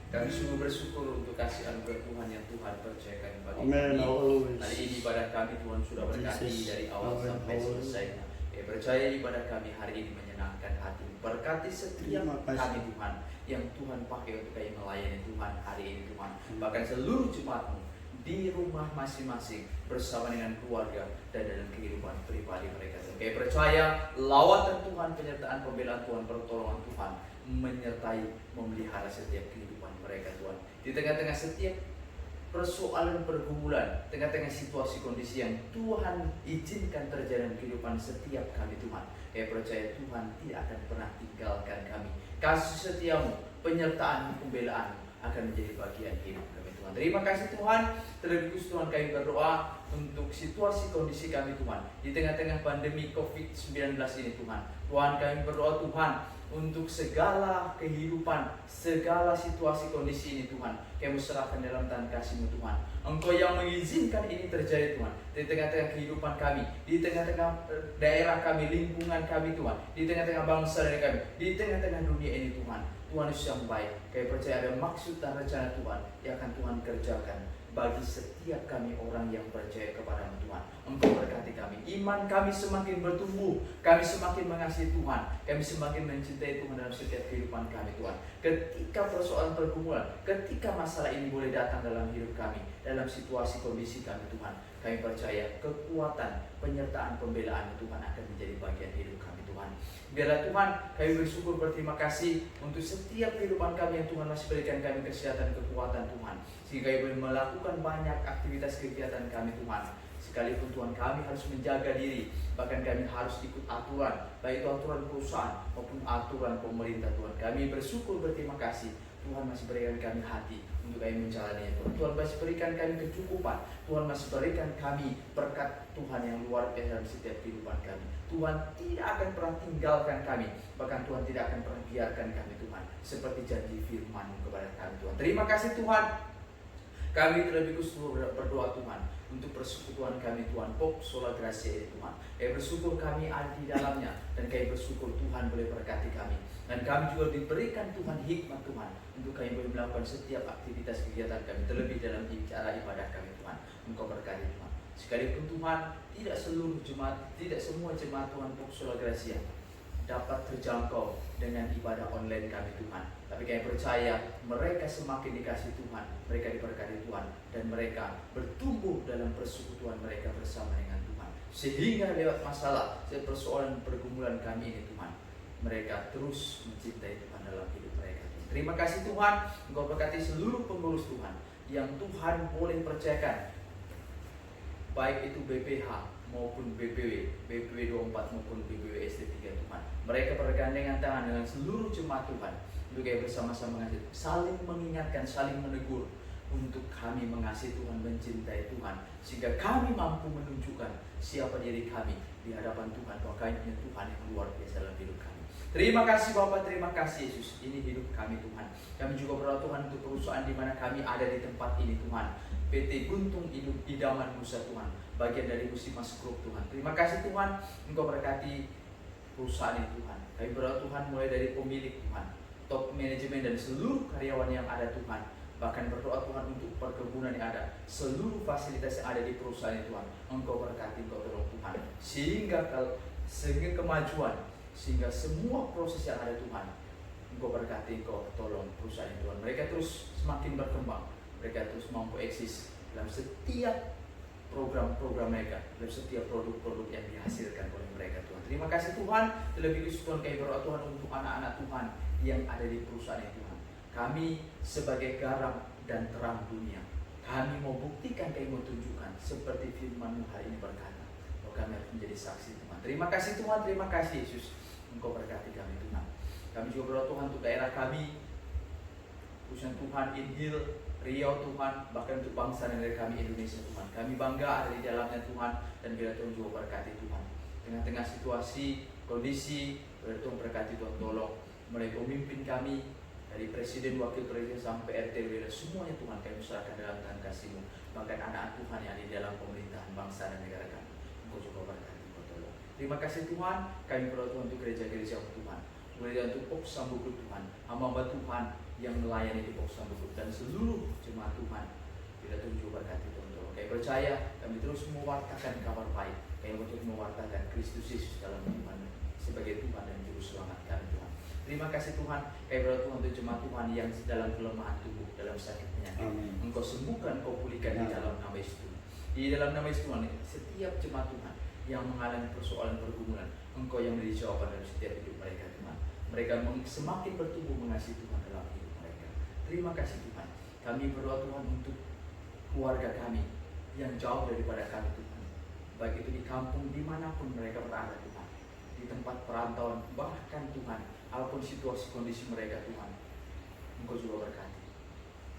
Kami sungguh bersyukur untuk kasih anugerah Tuhan yang Tuhan percayakan bagi Amen. kami. Hari ini ibadah kami Tuhan sudah berkati Jesus. dari awal Amen. sampai selesai. Kami percaya ibadah kami hari ini menyenangkan hati. Berkati setiap Terima kasih. kami Tuhan yang Tuhan pakai untuk kami melayani Tuhan hari ini Tuhan. Bahkan seluruh jemaat-Mu di rumah masing-masing bersama dengan keluarga dan dalam kehidupan pribadi mereka. Kami percaya lawatan Tuhan, penyertaan pembelaan Tuhan, pertolongan Tuhan menyertai, memelihara setiap kehidupan mereka Tuhan. Di tengah-tengah setiap persoalan pergumulan, tengah-tengah situasi kondisi yang Tuhan izinkan terjadi dalam kehidupan setiap kami Tuhan. Kami percaya Tuhan tidak akan pernah tinggalkan kami. Kasih setiamu, penyertaan, pembelaan akan menjadi bagian hidup kami Tuhan. Terima kasih Tuhan. Terlebih khusus Tuhan kami berdoa untuk situasi kondisi kami Tuhan di tengah-tengah pandemi COVID-19 ini Tuhan. Tuhan kami berdoa Tuhan untuk segala kehidupan, segala situasi kondisi ini Tuhan, kami serahkan dalam tangan kasih-Mu Tuhan. Engkau yang mengizinkan ini terjadi Tuhan, di tengah-tengah kehidupan kami, di tengah-tengah daerah kami, lingkungan kami Tuhan, di tengah-tengah bangsa dari kami, di tengah-tengah dunia ini Tuhan. Tuhan Yesus yang baik. Kami percaya ada maksud dan rencana Tuhan yang akan Tuhan kerjakan bagi setiap kami orang yang percaya kepada Tuhan. Engkau berkati kami, iman kami semakin bertumbuh, kami semakin mengasihi Tuhan, kami semakin mencintai Tuhan dalam setiap kehidupan kami Tuhan. Ketika persoalan pergumulan, ketika masalah ini boleh datang dalam hidup kami, dalam situasi kondisi kami Tuhan, kami percaya kekuatan, penyertaan, pembelaan Tuhan akan menjadi bagian hidup kami Tuhan. Biarlah Tuhan, kami bersyukur berterima kasih untuk setiap kehidupan kami yang Tuhan masih berikan kami kesehatan, kekuatan Tuhan, sehingga kami boleh melakukan banyak aktivitas kegiatan kami Tuhan. Sekalipun Tuhan kami harus menjaga diri, bahkan kami harus ikut aturan, baik itu aturan perusahaan maupun aturan pemerintah Tuhan. Kami bersyukur berterima kasih Tuhan masih berikan kami hati untuk kami menjalani Tuhan. Tuhan masih berikan kami kecukupan, Tuhan masih berikan kami berkat Tuhan yang luar biasa dalam setiap kehidupan kami. Tuhan tidak akan pernah tinggalkan kami, bahkan Tuhan tidak akan pernah biarkan kami Tuhan, seperti janji firman kepada kami Tuhan. Terima kasih Tuhan. Kami terlebih khusus berdoa Tuhan untuk persekutuan kami Tuhan, Pop Sola Gracia ini Tuhan. Kami bersyukur kami ada di dalamnya, dan kami bersyukur Tuhan boleh berkati kami. Dan kami juga diberikan Tuhan hikmat Tuhan untuk kami boleh melakukan setiap aktivitas kegiatan kami, terlebih dalam cara ibadah kami Tuhan. Engkau berkati Tuhan. Sekalipun Tuhan tidak seluruh jemaat, tidak semua jemaat Tuhan Pop Sola Gracia dapat terjangkau dengan ibadah online kami Tuhan. Tapi kami percaya mereka semakin dikasih Tuhan, mereka diberkati Tuhan, dan mereka bertumbuh dalam persekutuan mereka bersama dengan Tuhan. Sehingga lewat masalah, persoalan pergumulan kami ini Tuhan, mereka terus mencintai Tuhan dalam hidup mereka. Terima kasih Tuhan, Engkau berkati seluruh pengurus Tuhan yang Tuhan boleh percayakan, baik itu BPH maupun BPW 24 maupun BPW SD3 Tuhan. Mereka bergandengan tangan dengan seluruh jemaat Tuhan, juga bersama-sama saling mengingatkan, saling menegur untuk kami mengasihi Tuhan, mencintai Tuhan, sehingga kami mampu menunjukkan siapa diri kami di hadapan Tuhan, bahwa kami punya Tuhan yang luar biasa dalam hidup kami. Terima kasih Bapak, terima kasih Yesus. Ini hidup kami Tuhan. Kami juga berdoa Tuhan untuk perusahaan di mana kami ada di tempat ini Tuhan. PT Guntung Idaman Nusa Tuhan, bagian dari Musimas Group Tuhan. Terima kasih Tuhan, Engkau berkati perusahaan ini Tuhan. Kami berdoa Tuhan mulai dari pemilik Tuhan, top manajemen dan seluruh karyawan yang ada Tuhan. Bahkan berdoa Tuhan untuk perkebunan yang ada, seluruh fasilitas yang ada di perusahaan ini Tuhan. Engkau berkati, Engkau tolong Tuhan, sehingga kemajuan, sehingga semua proses yang ada Tuhan, Engkau berkati, Engkau tolong perusahaan ini Tuhan. Mereka terus semakin berkembang, mereka terus mampu eksis dalam setiap program-program mereka, dalam setiap produk-produk yang dihasilkan oleh mereka Tuhan. Terima kasih Tuhan. Terlebih khusus Tuhan, kami berdoa Tuhan untuk anak-anak Tuhan yang ada di perusahaan ini Tuhan. Kami sebagai garam dan terang dunia, kami mau buktikan, kami mau tunjukkan seperti firman-Mu hari ini berkata, bahwa kami harus menjadi saksi Tuhan. Terima kasih Tuhan, terima kasih Yesus. Engkau berkati kami Tuhan. Kami juga berdoa Tuhan untuk daerah kami, khususnya Tuhan Inhil, Riau Tuhan, bahkan untuk bangsa dan negara kami Indonesia Tuhan. Kami bangga ada di dalamnya Tuhan, dan bila Tuhan juga berkati Tuhan. Tengah-tengah situasi, kondisi, bila Tuhan berkati Tuhan, tolong mulai pemimpin kami, dari presiden, wakil presiden sampai RT, dan semuanya Tuhan kami serahkan dalam tangan kasih-Mu. Bahkan anak-anak Tuhan yang ada di dalam pemerintahan bangsa dan negara kami, Engkau juga berkati, Engkau tolong. Terima kasih Tuhan, kami berdoa Tuhan untuk gereja-gereja Tuhan, mulai untuk Pop Sambukut Tuhan, hamba Tuhan yang melayani di Pop Sambukut, dan seluruh jemaat Tuhan. Bila Tuhan juga berkati Tuhan tolong. Kami percaya, kami terus mewartakan kabar baik, kami untuk mewartakan Kristus Yesus dalam iman sebagai Tuhan dan Juru Selamat kami Tuhan. Terima kasih Tuhan, kami berdoa Tuhan untuk jemaat Tuhan yang dalam kelemahan tubuh, dalam sakit penyakit. Engkau sembuhkan, Engkau pulihkan di dalam nama Yesus Tuhan. Di dalam nama Yesus Tuhan, setiap jemaat Tuhan yang mengalami persoalan pergumulan, Engkau yang menjadi jawaban dalam setiap hidup mereka Tuhan. Mereka semakin bertumbuh mengasihi Tuhan dalam hidup mereka. Terima kasih Tuhan. Kami berdoa Tuhan untuk keluarga kami yang jauh daripada kami Tuhan, baik itu di kampung dimanapun mereka berada Tuhan, di tempat perantauan, bahkan Tuhan, apapun situasi kondisi mereka Tuhan, Engkau juga berkati,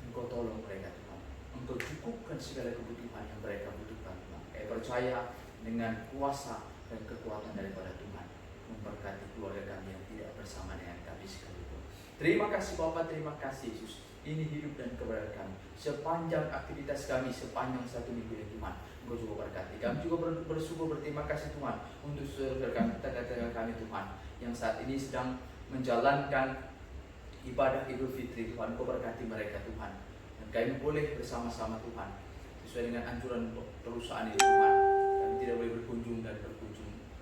Engkau tolong mereka Tuhan, Engkau cukupkan segala kebutuhan yang mereka butuhkan Tuhan. Kami percaya dengan kuasa dan kekuatan daripada Tuhan, memberkati keluarga kami yang tidak bersama dengan kami sekalipun. Terima kasih Bapa, terima kasih Yesus. Ini hidup dan keberadaan kami sepanjang aktivitas kami, sepanjang satu minggu ini Tuhan, Engkau juga berkati. Kami juga bersyukur, berterima kasih Tuhan untuk saudara kami, tetangga kami Tuhan, yang saat ini sedang menjalankan ibadah Idul Fitri Tuhan, Engkau berkati mereka Tuhan. Dan kami boleh bersama-sama Tuhan, sesuai dengan anjuran perusahaan ini Tuhan, kami tidak boleh berkunjung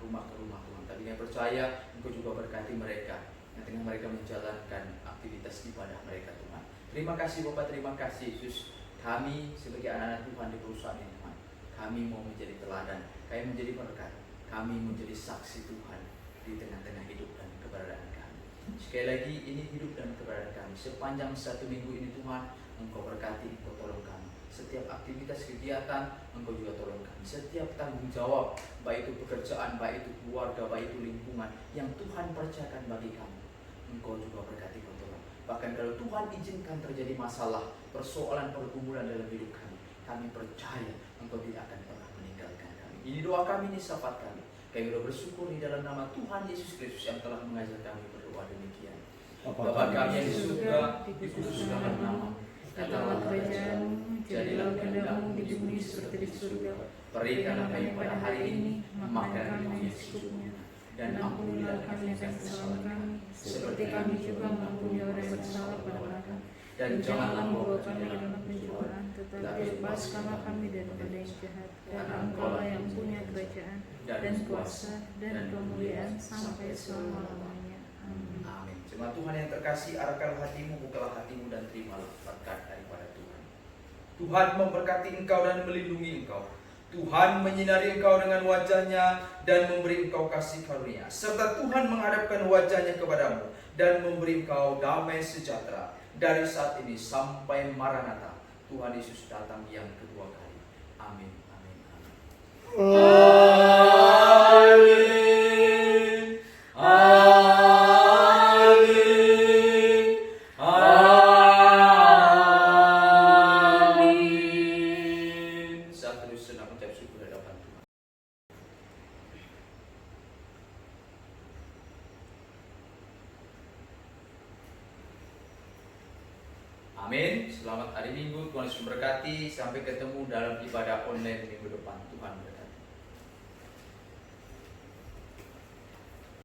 rumah ke rumah Tuhan, tapi kami percaya Engkau juga berkati mereka yang tengah mereka menjalankan aktivitas ibadah mereka Tuhan. Terima kasih Bapak, terima kasih Yesus. Kami sebagai anak-anak Tuhan di perusahaan ini Tuhan, kami mau menjadi teladan, kami menjadi berkat, kami menjadi saksi Tuhan di tengah-tengah hidup dan keberadaan kami. Sekali lagi, ini hidup dan keberadaan kami sepanjang 1 minggu ini Tuhan, Engkau berkati, Engkau tolong kami. Setiap aktivitas kegiatan Engkau juga tolong kami. Setiap tanggung jawab, baik itu pekerjaan, baik itu keluarga, baik itu lingkungan yang Tuhan percayakan bagi kami, Engkau juga berkati, Engkau tolong. Bahkan kalau Tuhan izinkan terjadi masalah, persoalan, pergumulan dalam hidup kami, kami percaya Engkau tidak akan pernah meninggalkan kami. Ini doa kami, ini syafaat kami. Kami sudah bersyukur di dalam nama Tuhan Yesus Kristus yang telah mengajar kami berdoa demikian. Bapa kami yang di surga, dikuduskanlah namamu. Datanglah kerajaan-Mu, jadilah kehendak-Mu di bumi seperti di surga. Berikanlah kami pada hari ini makanan kami yang secukupnya, dan ampunilah kami akan kesalahan kami, seperti kami juga mengampuni orang yang bersalah pada kami. Dan janganlah membawa kami ke dalam pencobaan, tetapi lepaskanlah kami daripada yang jahat. Karena Engkau-lah yang punya kerajaan dan kuasa dan kemuliaan sampai selama-lamanya. Amin. Amin. Jemaat Tuhan yang terkasih, arahkan hatimu, bukalah hatimu dan terimalah berkat daripada Tuhan. Tuhan memberkati engkau dan melindungi engkau. Tuhan menyinari engkau dengan wajahnya dan memberi engkau kasih karunia. Serta Tuhan menghadapkan wajahnya kepadamu dan memberi engkau damai sejahtera. Dari saat ini sampai Maranatha, Tuhan Yesus datang yang kedua kali. Amin, amin, amin. Amin. Amin. Amin. Saat terus senang ucap syukur hadapan Tuhan. Amin. Selamat hari Minggu, Tuhan Yesus memberkati. Sampai ketemu dalam ibadah online minggu depan. Tuhan berkati.